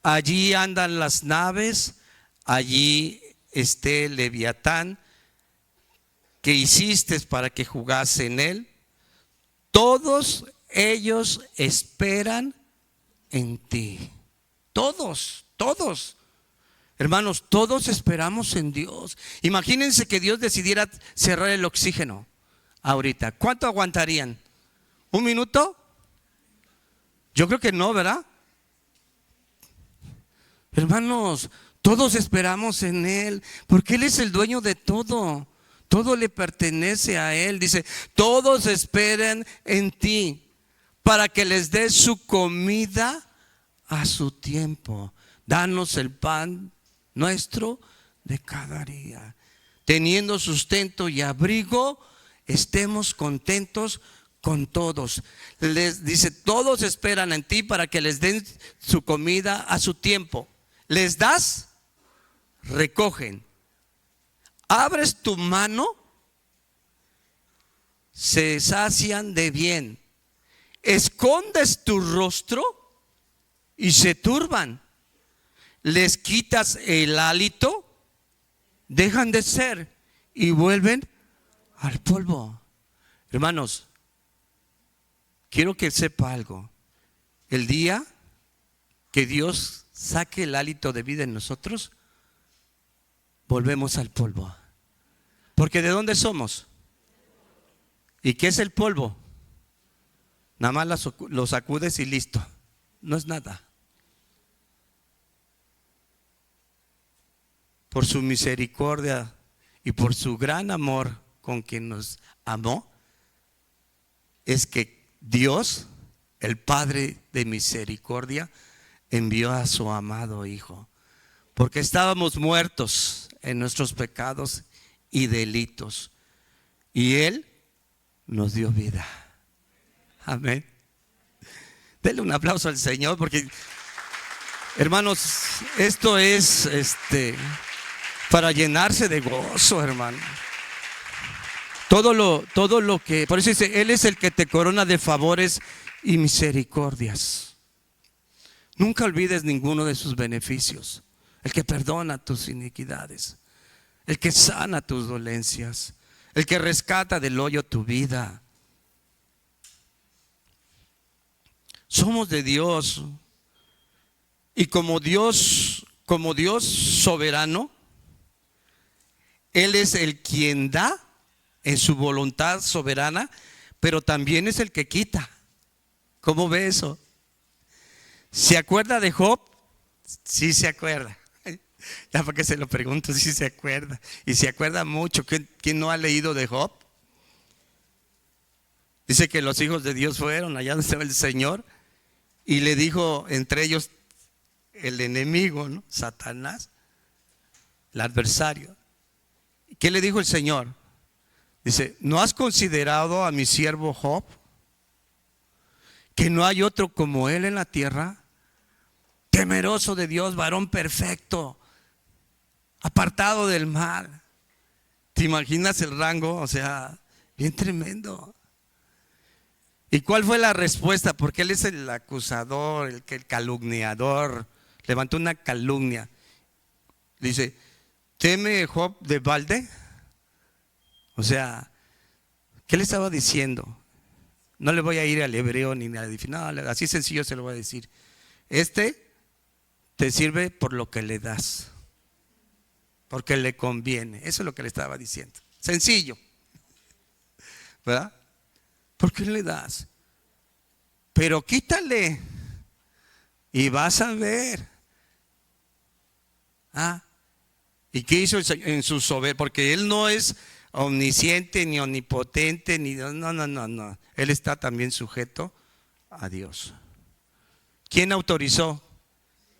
Allí andan las naves, allí esté el Leviatán que hiciste para que jugase en él. Todos ellos esperan en ti. Todos. Hermanos, todos esperamos en Dios. Imagínense que Dios decidiera cerrar el oxígeno ahorita. ¿Cuánto aguantarían? ¿Un minuto? Yo creo que no, ¿verdad? Hermanos, todos esperamos en Él, porque Él es el dueño de todo. Todo le pertenece a Él. Dice, todos esperan en ti para que les des su comida a su tiempo. Danos el pan nuestro de cada día. Teniendo sustento y abrigo, estemos contentos con todos. Les dice, todos esperan en ti para que les den su comida a su tiempo. Les das, recogen. Abres tu mano, se sacian de bien. Escondes tu rostro y se turban. Les quitas el hálito, dejan de ser y vuelven al polvo. Hermanos, quiero que sepa algo. El día que Dios saque el hálito de vida en nosotros, volvemos al polvo. Porque ¿de dónde somos? ¿Y qué es el polvo? Nada más lo sacudes y listo. No es nada. Por su misericordia y por su gran amor con quien nos amó, es que Dios, el Padre de misericordia, envió a su amado Hijo. Porque estábamos muertos en nuestros pecados y delitos, y Él nos dio vida. Amén. Denle un aplauso al Señor, porque hermanos, esto es para llenarse de gozo, hermano. Todo lo que, por eso dice, Él es el que te corona de favores y misericordias. Nunca olvides ninguno de sus beneficios. El que perdona tus iniquidades, el que sana tus dolencias, el que rescata del hoyo tu vida. Somos de Dios, y como Dios soberano, Él es el quien da en su voluntad soberana, pero también es el que quita. ¿Cómo ve eso? ¿Se acuerda de Job? Sí se acuerda. Ya para que se lo pregunto, si se acuerda. Y se acuerda mucho. ¿Quién no ha leído de Job? Dice que los hijos de Dios fueron allá donde estaba el Señor, y le dijo, entre ellos el enemigo, ¿no? Satanás, el adversario. ¿Qué le dijo el Señor? Dice, ¿no has considerado a mi siervo Job? Que no hay otro como él en la tierra, temeroso de Dios, varón perfecto, apartado del mal. ¿Te imaginas el rango? O sea, bien tremendo. ¿Y cuál fue la respuesta? Porque él es el acusador, el calumniador. Levantó una calumnia. Dice, ¿teme Job de balde? O sea, ¿qué le estaba diciendo? No le voy a ir al hebreo ni al no, así sencillo se lo voy a decir. Te sirve por lo que le das, porque le conviene. Eso es lo que le estaba diciendo. Sencillo, ¿verdad? ¿Por qué le das? Pero quítale y vas a ver. ¿Y qué hizo en su soberbia? Porque Él no es omnisciente ni omnipotente, ni no. Él está también sujeto a Dios. ¿Quién autorizó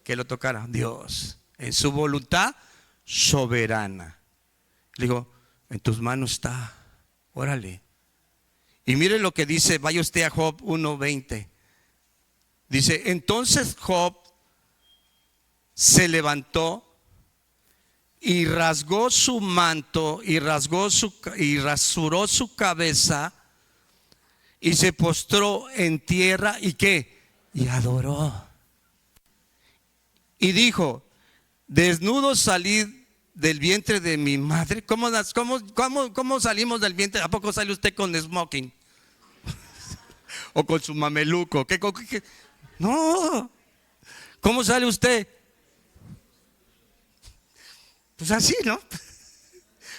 que lo tocara? Dios, en su voluntad soberana. Le digo, en tus manos está, órale. Y mire lo que dice, vaya usted a Job 1:20. Dice, entonces Job se levantó y rasgó su manto y rasuró su cabeza y se postró en tierra y ¿qué? Y adoró. Y dijo, desnudo salí del vientre de mi madre. ¿Cómo salimos del vientre? ¿A poco sale usted con smoking? ¿O con su mameluco? ¿Qué? No. ¿Cómo sale usted? Pues así, ¿no?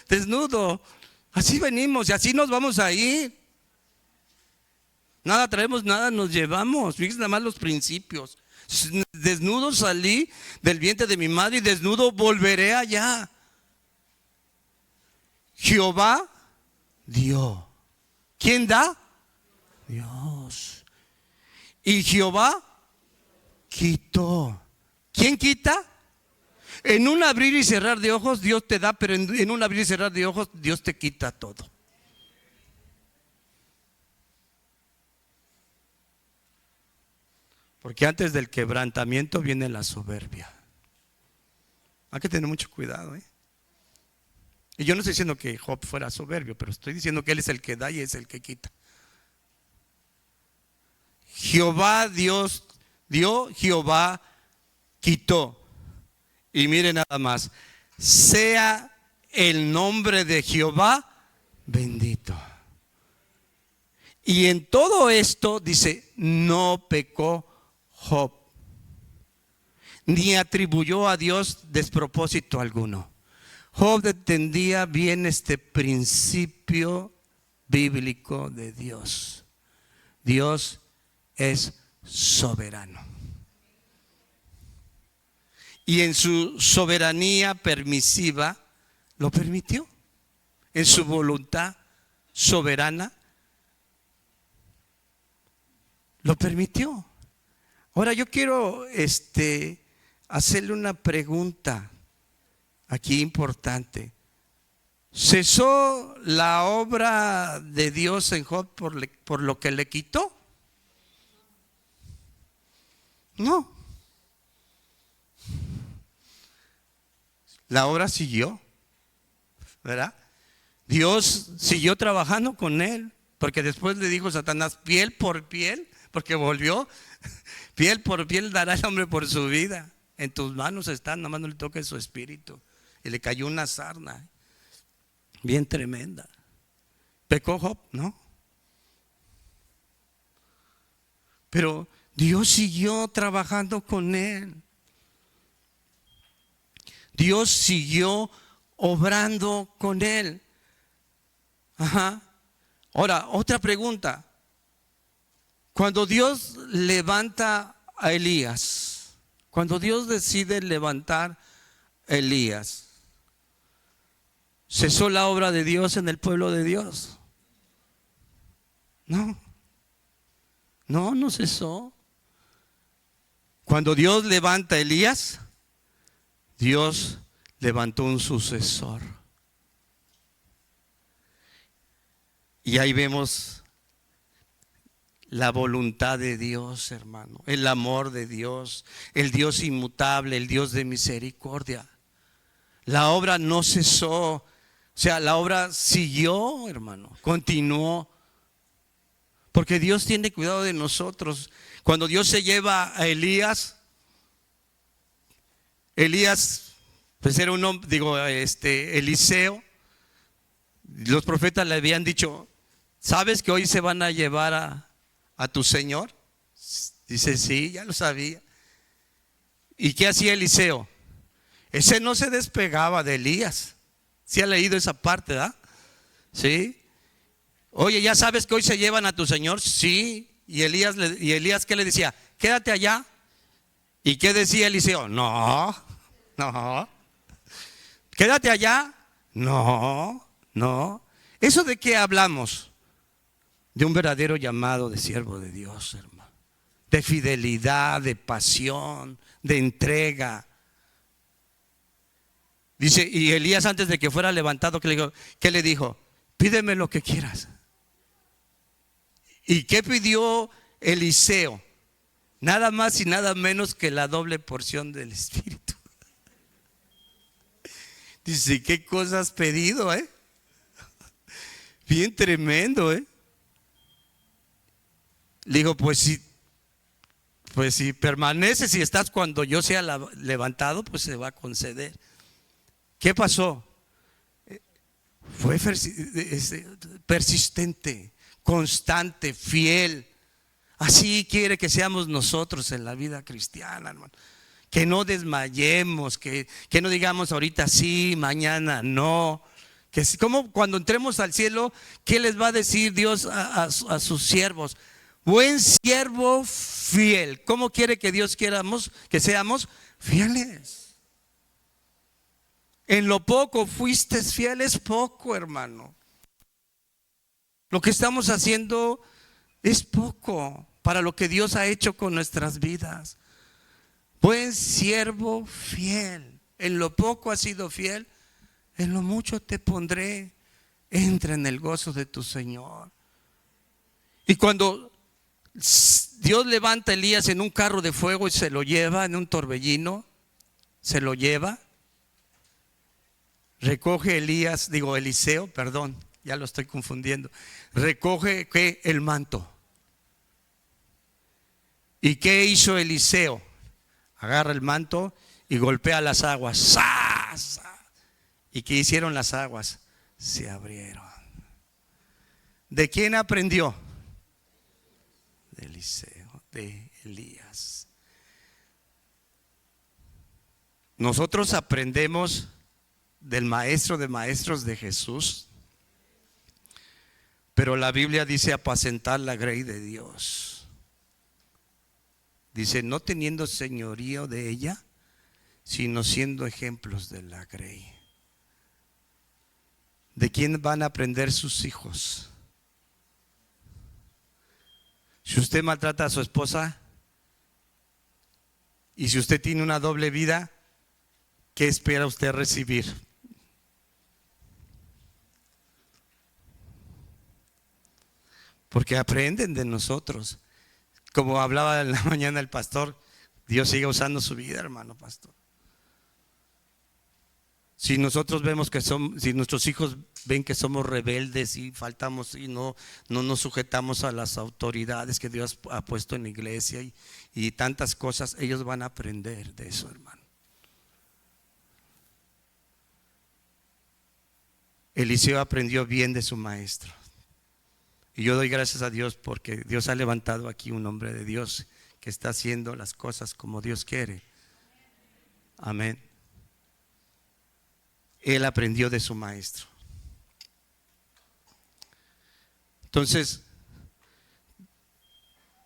Desnudo. Así venimos y así nos vamos a ir. Nada traemos, nada nos llevamos. Fíjense nada más los principios. Desnudo salí del vientre de mi madre y desnudo volveré allá. Jehová dio. ¿Quién da? Dios. Y Jehová quitó. ¿Quién quita? En un abrir y cerrar de ojos Dios te da, pero en un abrir y cerrar de ojos Dios te quita todo. Porque antes del quebrantamiento viene la soberbia. Hay que tener mucho cuidado, ¿eh? Y yo no estoy diciendo que Job fuera soberbio, pero estoy diciendo que él es el que da y es el que quita. Jehová Dios dio, Jehová quitó. Y mire nada más, sea el nombre de Jehová bendito. Y en todo esto dice, no pecó Job, ni atribuyó a Dios despropósito alguno. Job entendía bien este principio bíblico de Dios. Dios es soberano. Y en su soberanía permisiva lo permitió. En su voluntad soberana lo permitió. Ahora yo quiero hacerle una pregunta aquí importante. ¿Cesó la obra de Dios en Job por lo que le quitó? No. La obra siguió, ¿verdad? Dios siguió trabajando con él, porque después le dijo Satanás, piel por piel, porque volvió, piel por piel dará el hombre por su vida. En tus manos está, nada más no le toque su espíritu. Y le cayó una sarna bien tremenda. ¿Pecó Job? No. Pero Dios siguió trabajando con él. Dios siguió obrando con él. Ajá. Ahora, otra pregunta. Cuando Dios levanta a Elías, cuando Dios decide levantar a Elías, ¿cesó la obra de Dios en el pueblo de Dios? No. No cesó. Cuando Dios levanta a Elías, Dios levantó un sucesor. Y ahí vemos la voluntad de Dios, hermano, el amor de Dios, el Dios inmutable, el Dios de misericordia. La obra no cesó, o sea, la obra siguió, hermano, continuó. Porque Dios tiene cuidado de nosotros. Cuando Dios se lleva a Elías, pues era un hombre, Eliseo, los profetas le habían dicho, ¿sabes que hoy se van a llevar a tu Señor? Dice, sí, ya lo sabía. ¿Y qué hacía Eliseo? Ese no se despegaba de Elías. ¿Sí ha leído esa parte, verdad? Sí. Oye, ¿ya sabes que hoy se llevan a tu Señor? Sí. ¿Y Elías qué le decía? Quédate allá. ¿Y qué decía Eliseo? No. Quédate allá. No. ¿Eso de qué hablamos? De un verdadero llamado de siervo de Dios, hermano. De fidelidad, de pasión, de entrega. Dice, y Elías antes de que fuera levantado, ¿qué le dijo? Pídeme lo que quieras. ¿Y qué pidió Eliseo? Nada más y nada menos que la doble porción del Espíritu. Dice, ¿qué cosa has pedido, Bien tremendo, Le digo, pues si permaneces y estás cuando yo sea levantado, pues se va a conceder. ¿Qué pasó? Fue persistente, constante, fiel. Así quiere que seamos nosotros en la vida cristiana, hermano. Que no desmayemos, que no digamos ahorita sí, mañana no. Que como cuando entremos al cielo, ¿qué les va a decir Dios a sus siervos? Buen siervo fiel. ¿Cómo quiere que Dios que seamos fieles? En lo poco fuiste fiel, es poco, hermano. Lo que estamos haciendo es poco para lo que Dios ha hecho con nuestras vidas. Buen siervo fiel. En lo poco has sido fiel, en lo mucho te pondré. Entra en el gozo de tu Señor. Y cuando Dios levanta a Elías en un carro de fuego y se lo lleva en un torbellino, se lo lleva, recoge Eliseo, perdón, ya lo estoy confundiendo, recoge el manto. ¿Y qué hizo Eliseo? Agarra el manto y golpea las aguas. ¡Sas! ¿Y qué hicieron las aguas? Se abrieron. ¿De quién aprendió? De Eliseo, de Elías. Nosotros aprendemos del maestro de maestros, de Jesús. Pero la Biblia dice apacentar la grey de Dios. Dice, no teniendo señorío de ella, sino siendo ejemplos de la grey. ¿De quién van a aprender sus hijos? Si usted maltrata a su esposa y si usted tiene una doble vida, ¿qué espera usted recibir? Porque aprenden de nosotros. Como hablaba en la mañana el pastor, Dios sigue usando su vida, hermano pastor. Si nosotros vemos si nuestros hijos ven que somos rebeldes y faltamos y no nos sujetamos a las autoridades que Dios ha puesto en la iglesia y tantas cosas, ellos van a aprender de eso, hermano. Eliseo aprendió bien de su maestro. Y yo doy gracias a Dios porque Dios ha levantado aquí un hombre de Dios que está haciendo las cosas como Dios quiere. Amén. Él aprendió de su maestro. Entonces,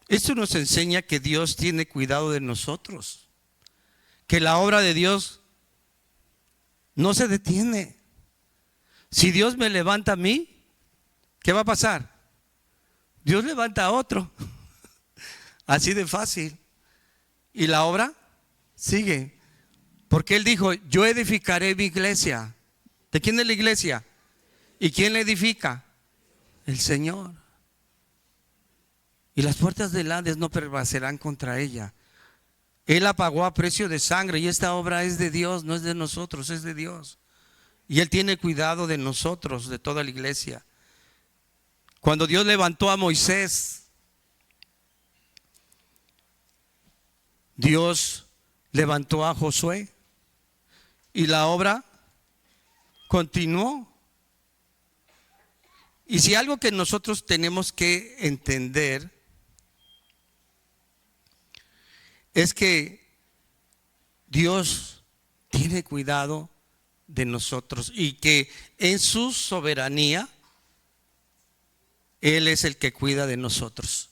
esto nos enseña que Dios tiene cuidado de nosotros, que la obra de Dios no se detiene. Si Dios me levanta a mí, ¿qué va a pasar? Dios levanta a otro. Así de fácil. Y la obra sigue. Porque Él dijo, yo edificaré mi iglesia. ¿De quién es la iglesia? ¿Y quién la edifica? El Señor. Y las puertas del Hades no prevalecerán contra ella. Él la pagó a precio de sangre y esta obra es de Dios, no es de nosotros, es de Dios. Y Él tiene cuidado de nosotros, de toda la iglesia. Cuando Dios levantó a Moisés, Dios levantó a Josué y la obra continuó. Y si algo que nosotros tenemos que entender es que Dios tiene cuidado de nosotros y que en su soberanía Él es el que cuida de nosotros.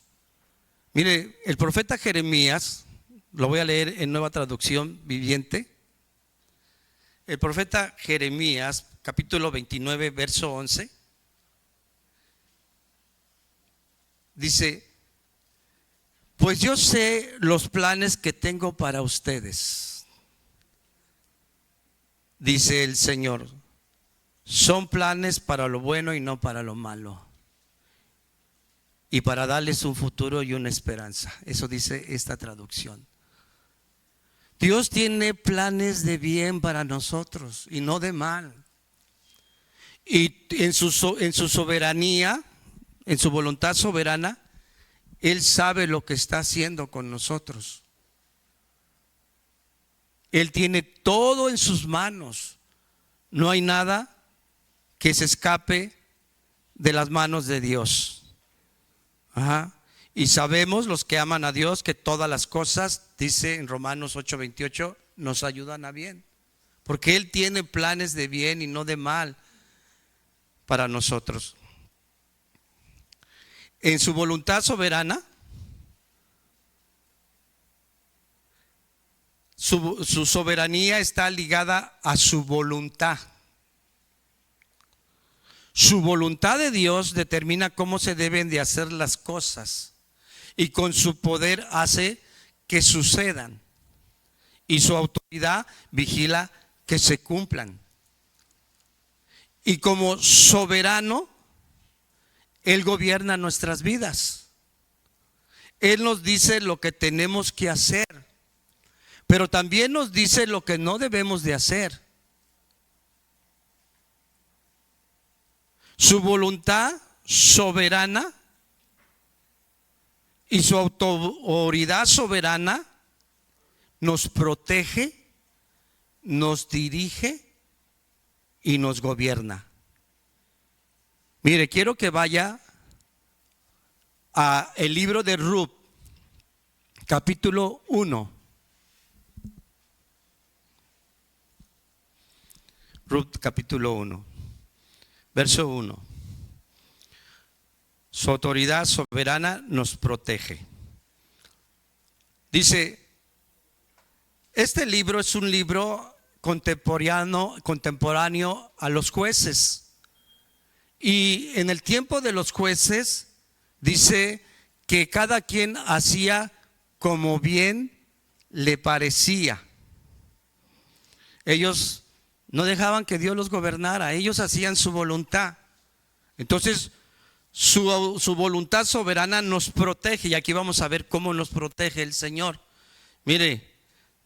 Mire, el profeta Jeremías, lo voy a leer en Nueva Traducción Viviente. El profeta Jeremías, capítulo 29, verso 11, dice, pues yo sé los planes que tengo para ustedes, dice el Señor, son planes para lo bueno y no para lo malo. y para darles un futuro y una esperanza. Eso dice esta traducción. Dios tiene planes de bien para nosotros y no de mal. Y en su soberanía, en su voluntad soberana, Él sabe lo que está haciendo con nosotros. Él tiene todo en sus manos. No hay nada que se escape de las manos de Dios. Ajá. Y sabemos, los que aman a Dios, que todas las cosas, dice en Romanos 8:28, nos ayudan a bien. Porque Él tiene planes de bien y no de mal para nosotros. En su voluntad soberana, su soberanía está ligada a su voluntad. Su voluntad de Dios determina cómo se deben de hacer las cosas y con su poder hace que sucedan, y su autoridad vigila que se cumplan. Y como soberano, Él gobierna nuestras vidas. Él nos dice lo que tenemos que hacer, pero también nos dice lo que no debemos de hacer. Su voluntad soberana y su autoridad soberana nos protege, nos dirige y nos gobierna. Mire, quiero que vaya a el libro de Ruth, capítulo 1. Ruth, capítulo 1, verso 1. Su autoridad soberana nos protege. Dice, este libro es un libro contemporáneo a los jueces. Y en el tiempo de los jueces dice que cada quien hacía como bien le parecía. Ellos no dejaban que Dios los gobernara, ellos hacían su voluntad. Entonces su voluntad soberana nos protege, y aquí vamos a ver cómo nos protege el Señor. Mire,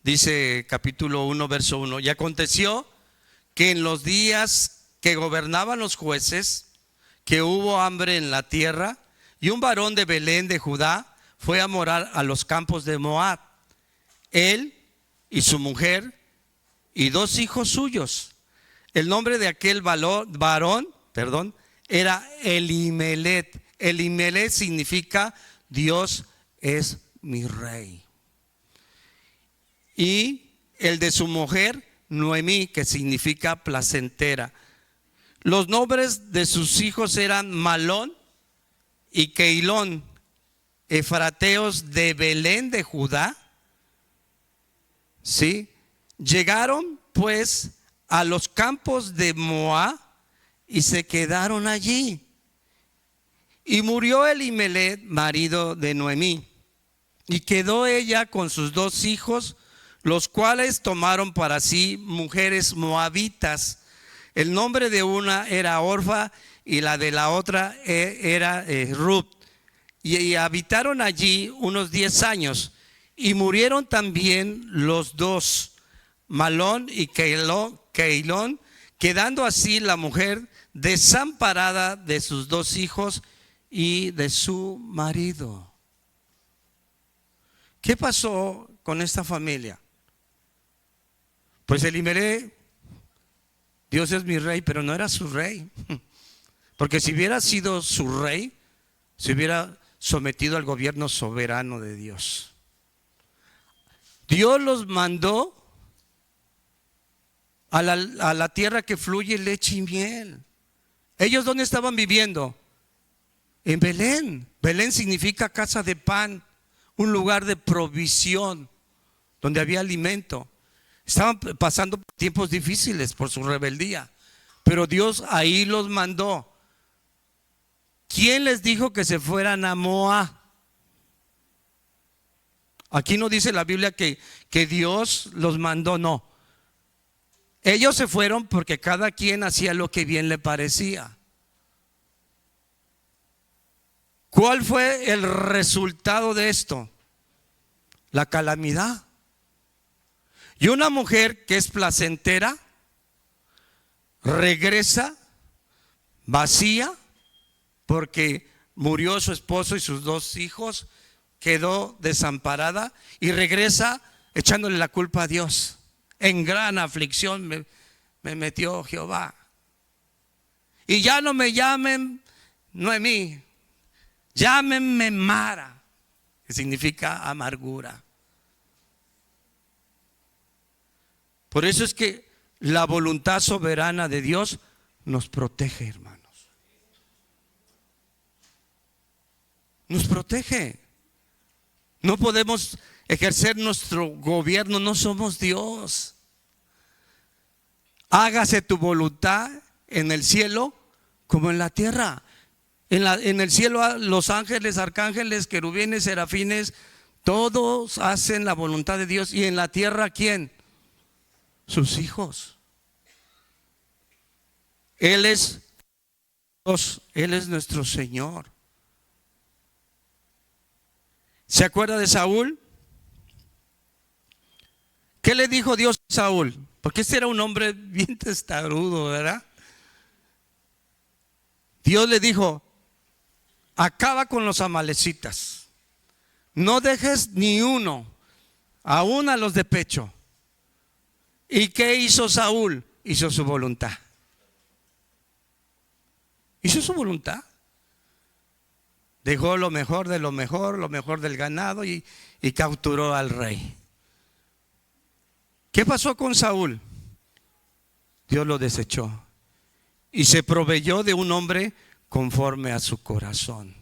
dice capítulo 1, verso 1, y aconteció que en los días que gobernaban los jueces, que hubo hambre en la tierra, y un varón de Belén de Judá fue a morar a los campos de Moab, él y su mujer y 2 hijos suyos. El nombre de aquel varón, era Elimelet. Elimelet significa Dios es mi rey. Y el de su mujer, Noemí, que significa placentera. Los nombres de sus hijos eran Malón y Keilón, efrateos de Belén de Judá. ¿Sí? Llegaron pues a los campos de Moab y se quedaron allí. Y murió Elimelet, marido de Noemí, y quedó ella con sus 2 hijos, los cuales tomaron para sí mujeres moabitas. El nombre de una era Orfa y la de la otra era Ruth. Y habitaron allí unos 10 años. Y murieron también los 2, Malón y Keilón, quedando así la mujer desamparada de sus 2 hijos y de su marido. ¿Qué pasó con esta familia? Pues Elimelech, Dios es mi rey, pero no era su rey. Porque si hubiera sido su rey, se hubiera sometido al gobierno soberano de Dios. Dios los mandó a la tierra que fluye leche y miel. ¿Ellos dónde estaban viviendo? En Belén. Belén significa casa de pan, un lugar de provisión, donde había alimento. Estaban pasando por tiempos difíciles por su rebeldía, pero Dios ahí los mandó. ¿Quién les dijo que se fueran a Moab? Aquí no dice la Biblia que Dios los mandó, no. Ellos se fueron porque cada quien hacía lo que bien le parecía. ¿Cuál fue el resultado de esto? La calamidad. Y una mujer que es placentera regresa vacía porque murió su esposo y sus 2 hijos, quedó desamparada y regresa echándole la culpa a Dios. En gran aflicción me metió Jehová. Y ya no me llamen Noemí, llámenme Mara, que significa amargura. Por eso es que la voluntad soberana de Dios nos protege, hermanos. Nos protege. No podemos ejercer nuestro gobierno, no somos Dios. Hágase tu voluntad en el cielo como en la tierra. En el cielo los ángeles, arcángeles, querubines, serafines, todos hacen la voluntad de Dios. Y en la tierra, ¿quién? Sus hijos. Él es Dios, Él es nuestro Señor. ¿Se acuerda de Saúl? ¿Qué le dijo Dios a Saúl? Porque este era un hombre bien testarudo, ¿verdad? Dios le dijo: acaba con los amalecitas, no dejes ni uno, aún a los de pecho. ¿Y qué hizo Saúl? Hizo su voluntad. Hizo su voluntad. Dejó lo mejor lo mejor del ganado y capturó al rey. ¿Qué pasó con Saúl? Dios lo desechó y se proveyó de un hombre conforme a su corazón.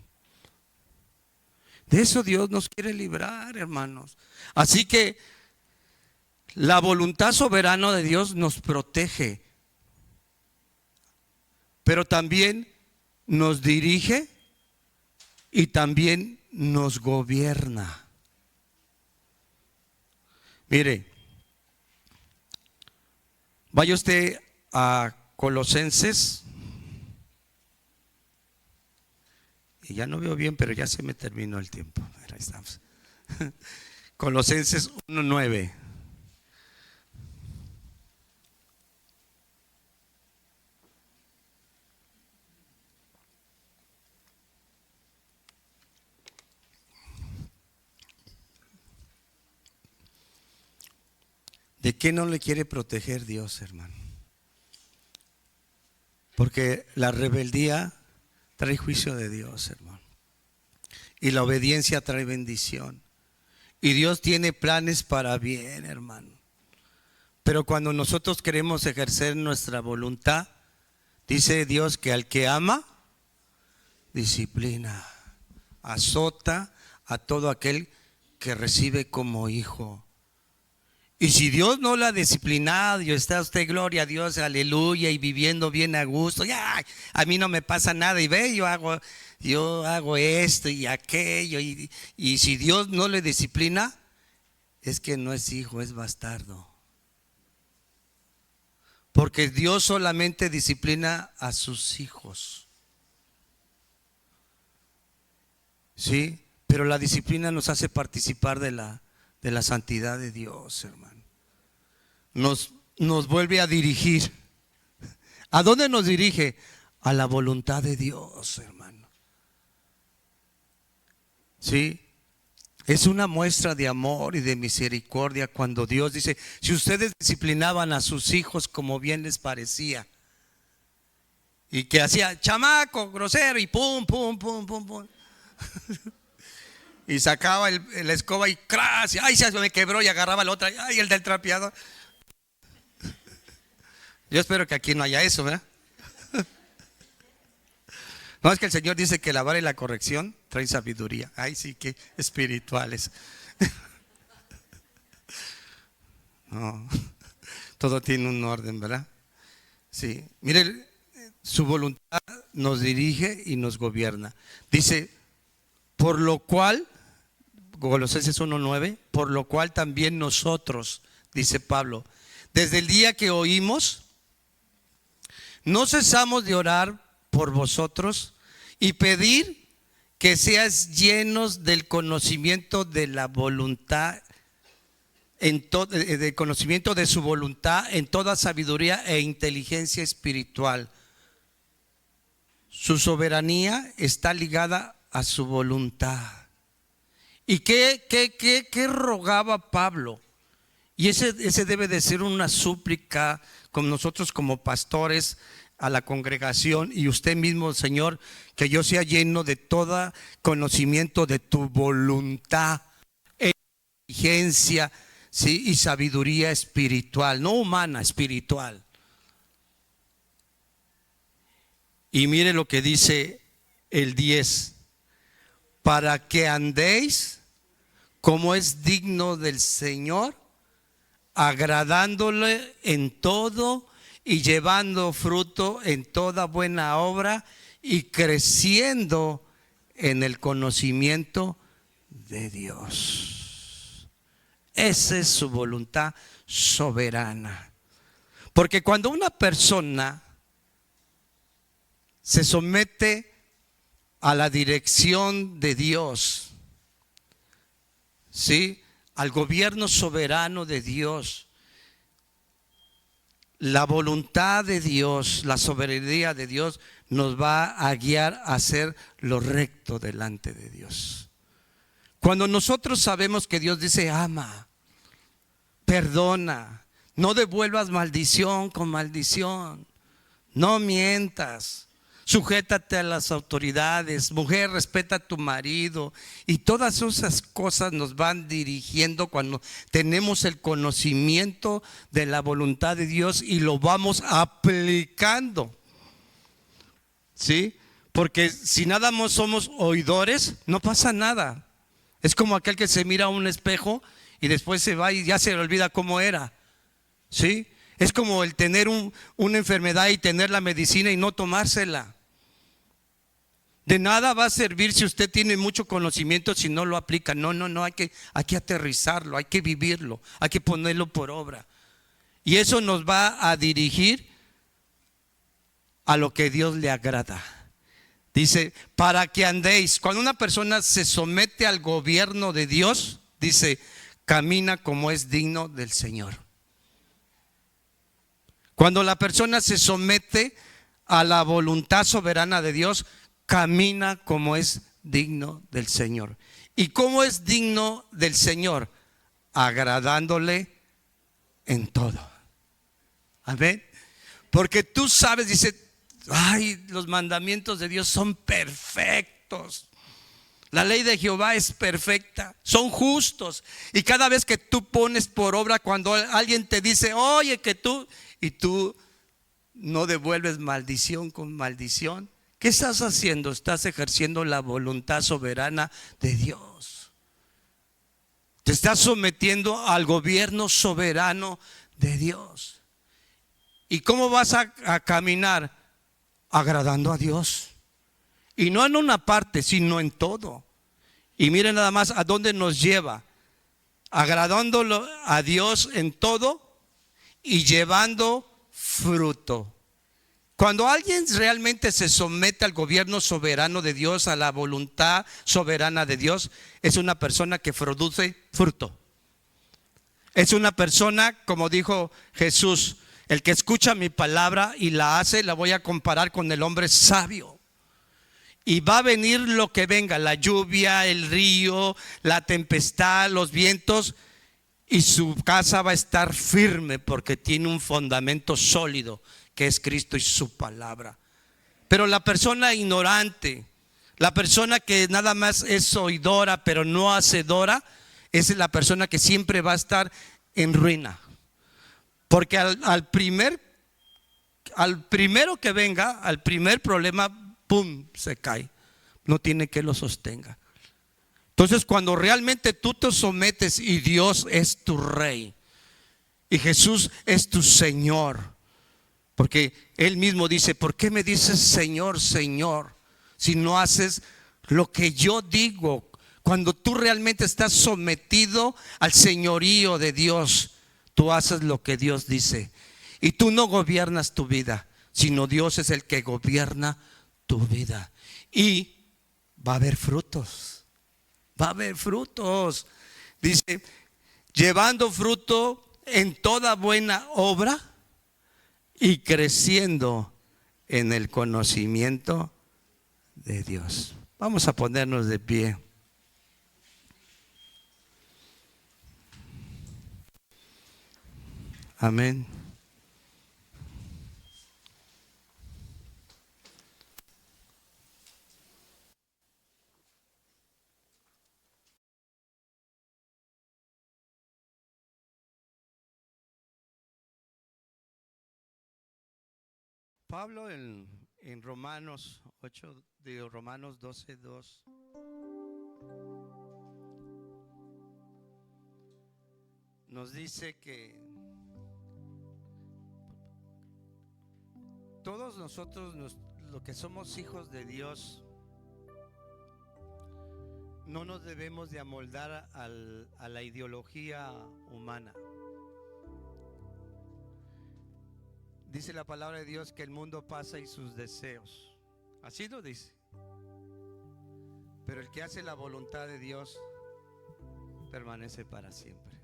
De eso Dios nos quiere librar, hermanos. Así que la voluntad soberana de Dios nos protege, pero también nos dirige y también nos gobierna. Mire, vaya usted a Colosenses. Y ya no veo bien, pero ya se me terminó el tiempo. Ahí estamos. Colosenses 1:9. ¿De qué no le quiere proteger Dios, hermano? Porque la rebeldía trae juicio de Dios, hermano. Y la obediencia trae bendición. Y Dios tiene planes para bien, hermano. Pero cuando nosotros queremos ejercer nuestra voluntad, dice Dios que al que ama, disciplina, azota a todo aquel que recibe como hijo. Y si Dios no la ha disciplinado y está usted, gloria a Dios, aleluya, y viviendo bien a gusto, ya, a mí no me pasa nada, y ve, yo hago esto y aquello, y si Dios no le disciplina, es que no es hijo, es bastardo. Porque Dios solamente disciplina a sus hijos. ¿Sí? Pero la disciplina nos hace participar de la santidad de Dios, hermano. Nos vuelve a dirigir. ¿A dónde nos dirige? A la voluntad de Dios, hermano. ¿Sí? Es una muestra de amor y de misericordia cuando Dios dice: si ustedes disciplinaban a sus hijos como bien les parecía, y que hacía chamaco, grosero, y pum, pum, pum, pum, pum. Y sacaba la escoba y ¡cras! ¡Ay, se me quebró! Y agarraba la otra. ¡Ay, el del trapeador! Yo espero que aquí no haya eso, ¿verdad? No, es que el Señor dice que la vara y la corrección traen sabiduría. Ay, sí, que espirituales. No, todo tiene un orden, ¿verdad? Sí, mire, su voluntad nos dirige y nos gobierna. Dice: por lo cual, Colosenses 1:9, por lo cual también nosotros, dice Pablo, desde el día que oímos, no cesamos de orar por vosotros y pedir que seas llenos del conocimiento de la voluntad, del conocimiento de su voluntad en toda sabiduría e inteligencia espiritual. Su soberanía está ligada a su voluntad. ¿Y qué rogaba Pablo? Y ese debe de ser una súplica con nosotros como pastores a la congregación y usted mismo, Señor, que yo sea lleno de todo conocimiento de tu voluntad, inteligencia, ¿sí? Y sabiduría espiritual, no humana, espiritual. Y mire lo que dice el 10: para que andéis como es digno del Señor, agradándole en todo y llevando fruto en toda buena obra y creciendo en el conocimiento de Dios. Esa es su voluntad soberana. Porque cuando una persona se somete a la dirección de Dios, ¿sí?, al gobierno soberano de Dios, la voluntad de Dios, la soberanía de Dios nos va a guiar a hacer lo recto delante de Dios. Cuando nosotros sabemos que Dios dice ama, perdona, no devuelvas maldición con maldición, no mientas, sujétate a las autoridades, mujer, respeta a tu marido, y todas esas cosas nos van dirigiendo cuando tenemos el conocimiento de la voluntad de Dios y lo vamos aplicando, ¿sí? Porque si nada más somos oidores, no pasa nada. Es como aquel que se mira a un espejo y después se va y ya se le olvida cómo era, ¿sí? Es como el tener una enfermedad y tener la medicina y no tomársela. De nada va a servir si usted tiene mucho conocimiento si no lo aplica. No, hay que aterrizarlo, hay que vivirlo, hay que ponerlo por obra. Y eso nos va a dirigir a lo que Dios le agrada. Dice, para que andéis. Cuando una persona se somete al gobierno de Dios, dice, camina como es digno del Señor. Cuando la persona se somete a la voluntad soberana de Dios, camina como es digno del Señor. ¿Y cómo es digno del Señor? Agradándole en todo. Amén. Porque tú sabes, dice, ay, los mandamientos de Dios son perfectos. La ley de Jehová es perfecta, son justos. Y cada vez que tú pones por obra, cuando alguien te dice, oye, que tú, y tú no devuelves maldición con maldición, ¿qué estás haciendo? Estás ejerciendo la voluntad soberana de Dios. Te estás sometiendo al gobierno soberano de Dios. ¿Y cómo vas a caminar? Agradando a Dios. Y no en una parte, sino en todo. Y miren nada más a dónde nos lleva. Agradándolo a Dios en todo y llevando fruto. Cuando alguien realmente se somete al gobierno soberano de Dios, a la voluntad soberana de Dios, es una persona que produce fruto. Es una persona, como dijo Jesús, el que escucha mi palabra y la hace, la voy a comparar con el hombre sabio. Y va a venir lo que venga, la lluvia, el río, la tempestad, los vientos, y su casa va a estar firme porque tiene un fundamento sólido, que es Cristo y su palabra. Pero la persona ignorante, la persona que nada más es oidora pero no hacedora, esa es la persona que siempre va a estar en ruina. Porque al primero que venga, al primer problema, ¡pum!, se cae. No tiene que lo sostenga. Entonces, cuando realmente tú te sometes y Dios es tu rey y Jesús es tu Señor, porque Él mismo dice, ¿por qué me dices Señor, Señor, si no haces lo que yo digo? Cuando tú realmente estás sometido al señorío de Dios, tú haces lo que Dios dice. Y tú no gobiernas tu vida, sino Dios es el que gobierna tu vida. Y va a haber frutos. Va a haber frutos. Dice, llevando fruto en toda buena obra y creciendo en el conocimiento de Dios. Vamos a ponernos de pie. Amén. Pablo en Romanos 8, de Romanos 12:2 nos dice que todos nosotros, los que somos hijos de Dios, no nos debemos de amoldar a la ideología humana. Dice la palabra de Dios que el mundo pasa y sus deseos. Así lo dice. Pero el que hace la voluntad de Dios permanece para siempre.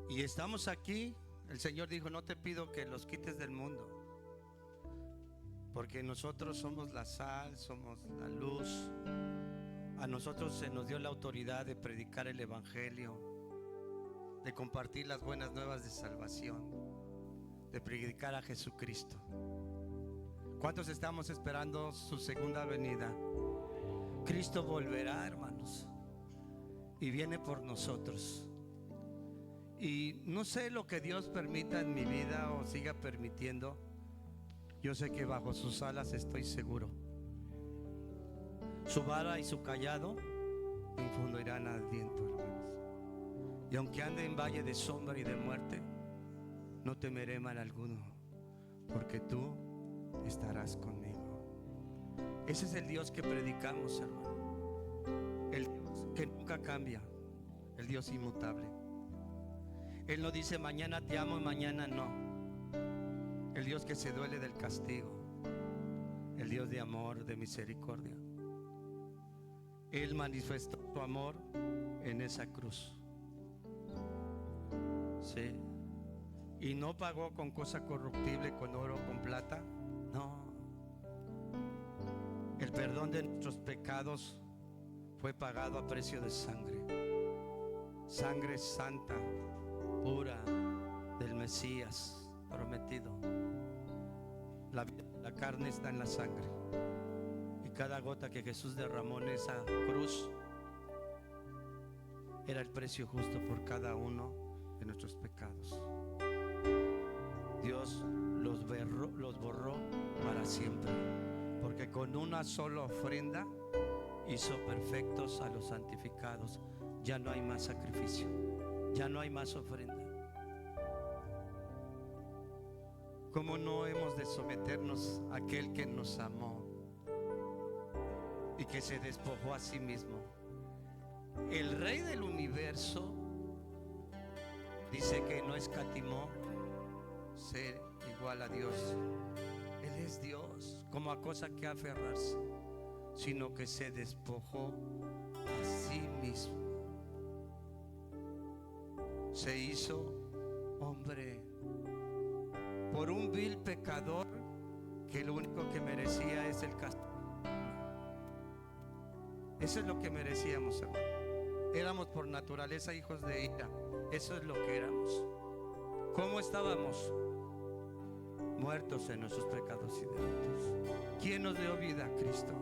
Y estamos aquí. El Señor dijo, no te pido que los quites del mundo, porque nosotros somos la sal, somos la luz. A nosotros se nos dio la autoridad de predicar el evangelio, de compartir las buenas nuevas de salvación, de predicar a Jesucristo. ¿Cuántos estamos esperando su segunda venida? Cristo volverá, hermanos, y viene por nosotros. Y no sé lo que Dios permita en mi vida o siga permitiendo. Yo sé que bajo sus alas estoy seguro. Su vara y su callado me infundirán aliento, hermanos. Y aunque ande en valle de sombra y de muerte, no temeré mal alguno, porque tú estarás conmigo. Ese es el Dios que predicamos, hermano. El Dios que nunca cambia, el Dios inmutable. Él no dice mañana te amo y mañana no. El Dios que se duele del castigo, el Dios de amor, de misericordia. Él manifestó su amor en esa cruz. Sí. Y no pagó con cosa corruptible, con oro, con plata. No. El perdón de nuestros pecados fue pagado a precio de sangre. Sangre santa, pura, del Mesías prometido. La carne está en la sangre, y cada gota que Jesús derramó en esa cruz era el precio justo por cada uno de nuestros pecados. Dios los borró para siempre, porque con una sola ofrenda hizo perfectos a los santificados. Ya no hay más sacrificio, ya no hay más ofrenda. ¿Cómo no hemos de someternos a aquel que nos amó y que se despojó a sí mismo? El Rey del universo dice que no escatimó ser igual a Dios. Él es Dios, como a cosa que aferrarse, sino que se despojó a sí mismo. Se hizo hombre por un vil pecador que lo único que merecía es el castigo. Eso es lo que merecíamos, hermano. Éramos por naturaleza hijos de ira. Eso es lo que éramos. ¿Cómo estábamos? Muertos en nuestros pecados y delitos. ¿Quién nos dio vida? Cristo.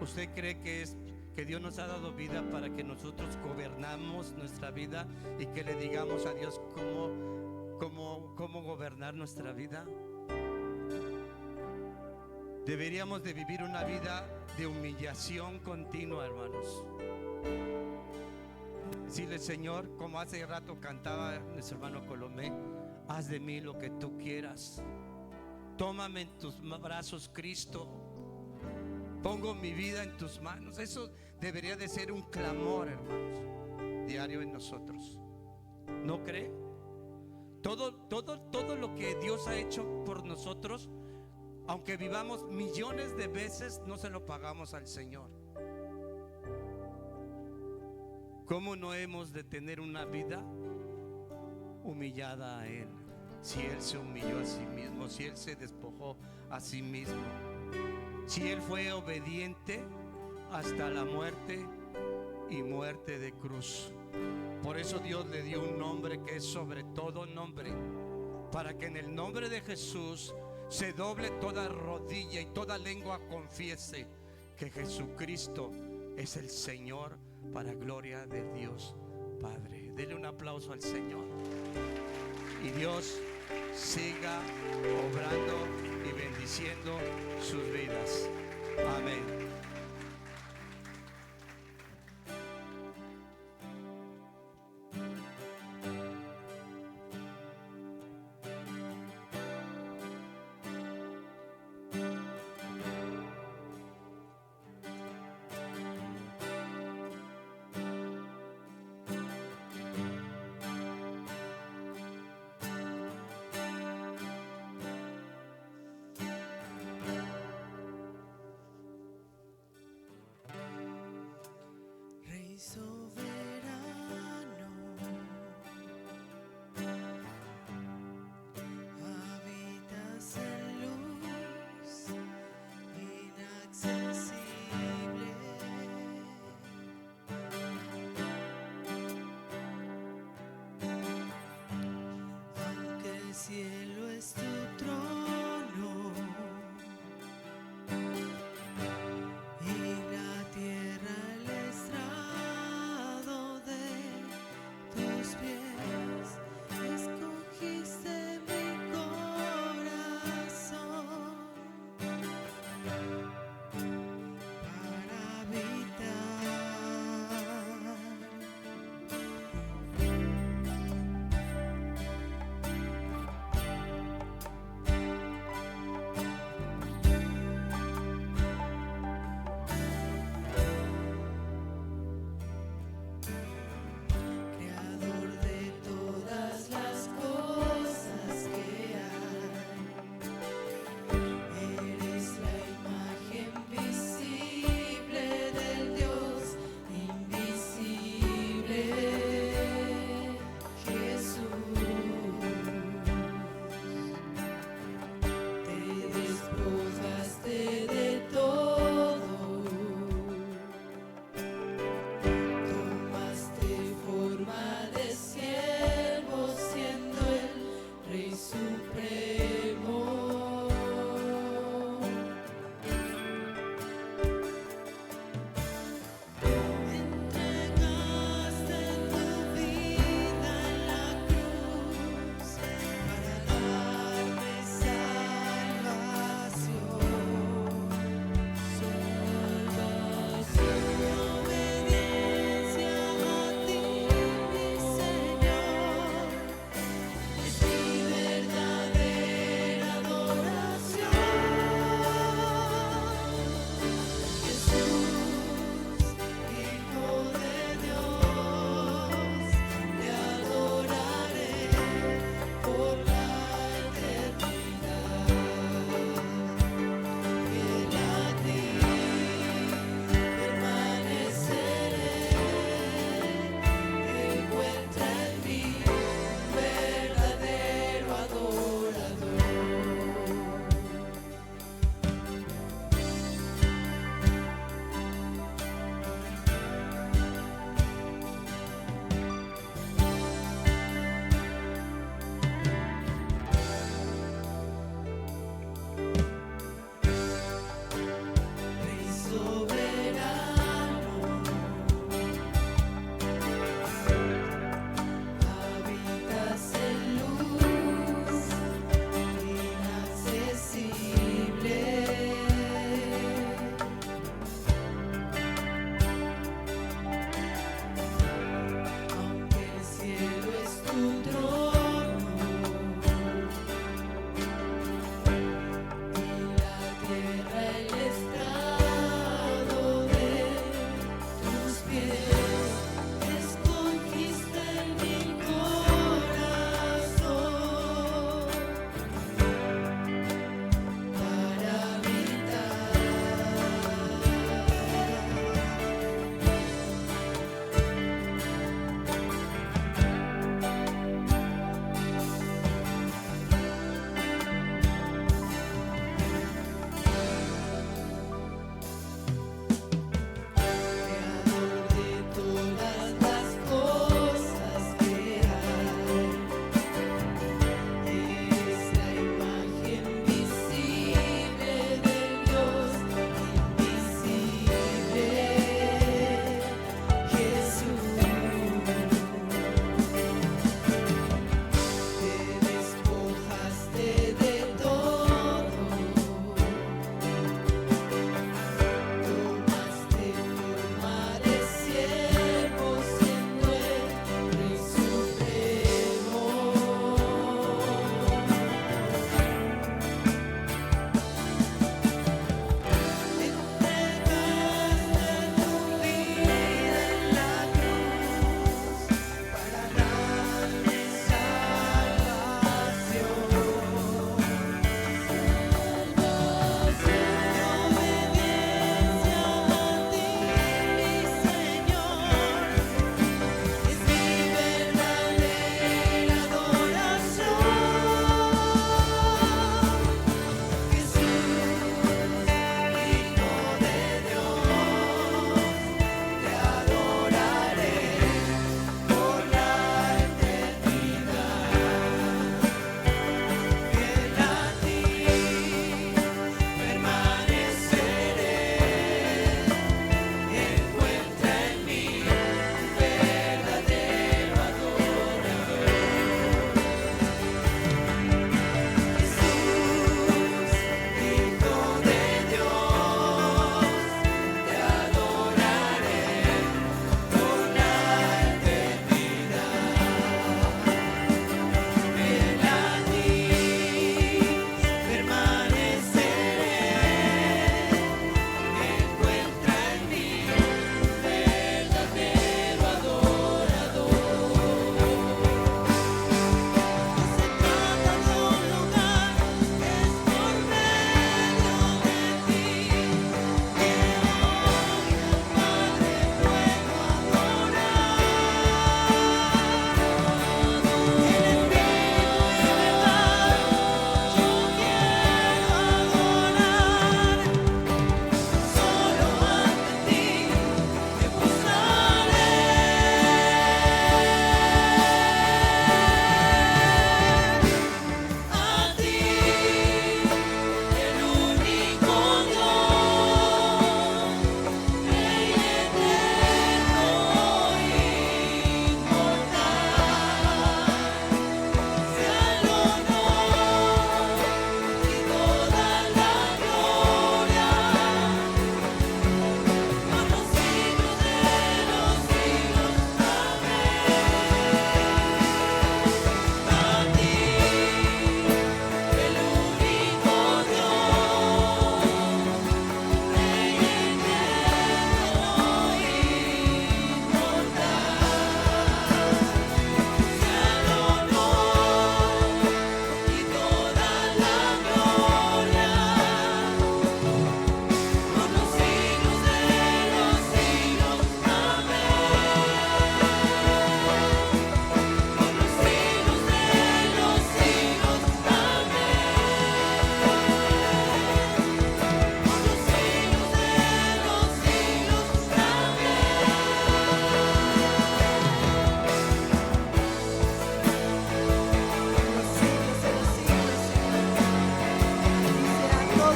¿Usted cree que Dios nos ha dado vida para que nosotros gobernamos nuestra vida y que le digamos a Dios cómo gobernar nuestra vida? Deberíamos de vivir una vida de humillación continua, hermanos. Decirle, Señor, como hace rato cantaba nuestro hermano Colomé, haz de mí lo que tú quieras. Tómame en tus brazos, Cristo. Pongo mi vida en tus manos. Eso debería de ser un clamor, hermanos, diario en nosotros. ¿No cree? Todo lo que Dios ha hecho por nosotros, Aunque vivamos millones de veces, no se lo pagamos al Señor. ¿Cómo no hemos de tener una vida humillada a Él? Si Él se humilló a sí mismo, si Él se despojó a sí mismo, si Él fue obediente hasta la muerte y muerte de cruz. Por eso Dios le dio un nombre que es sobre todo nombre, para que en el nombre de Jesús se doble toda rodilla y toda lengua confiese que Jesucristo es el Señor, para gloria de Dios Padre. Dele un aplauso al Señor. Y Dios siga obrando y bendiciendo sus vidas. Amén.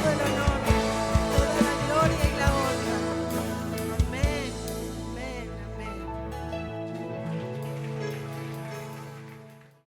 todo el honor.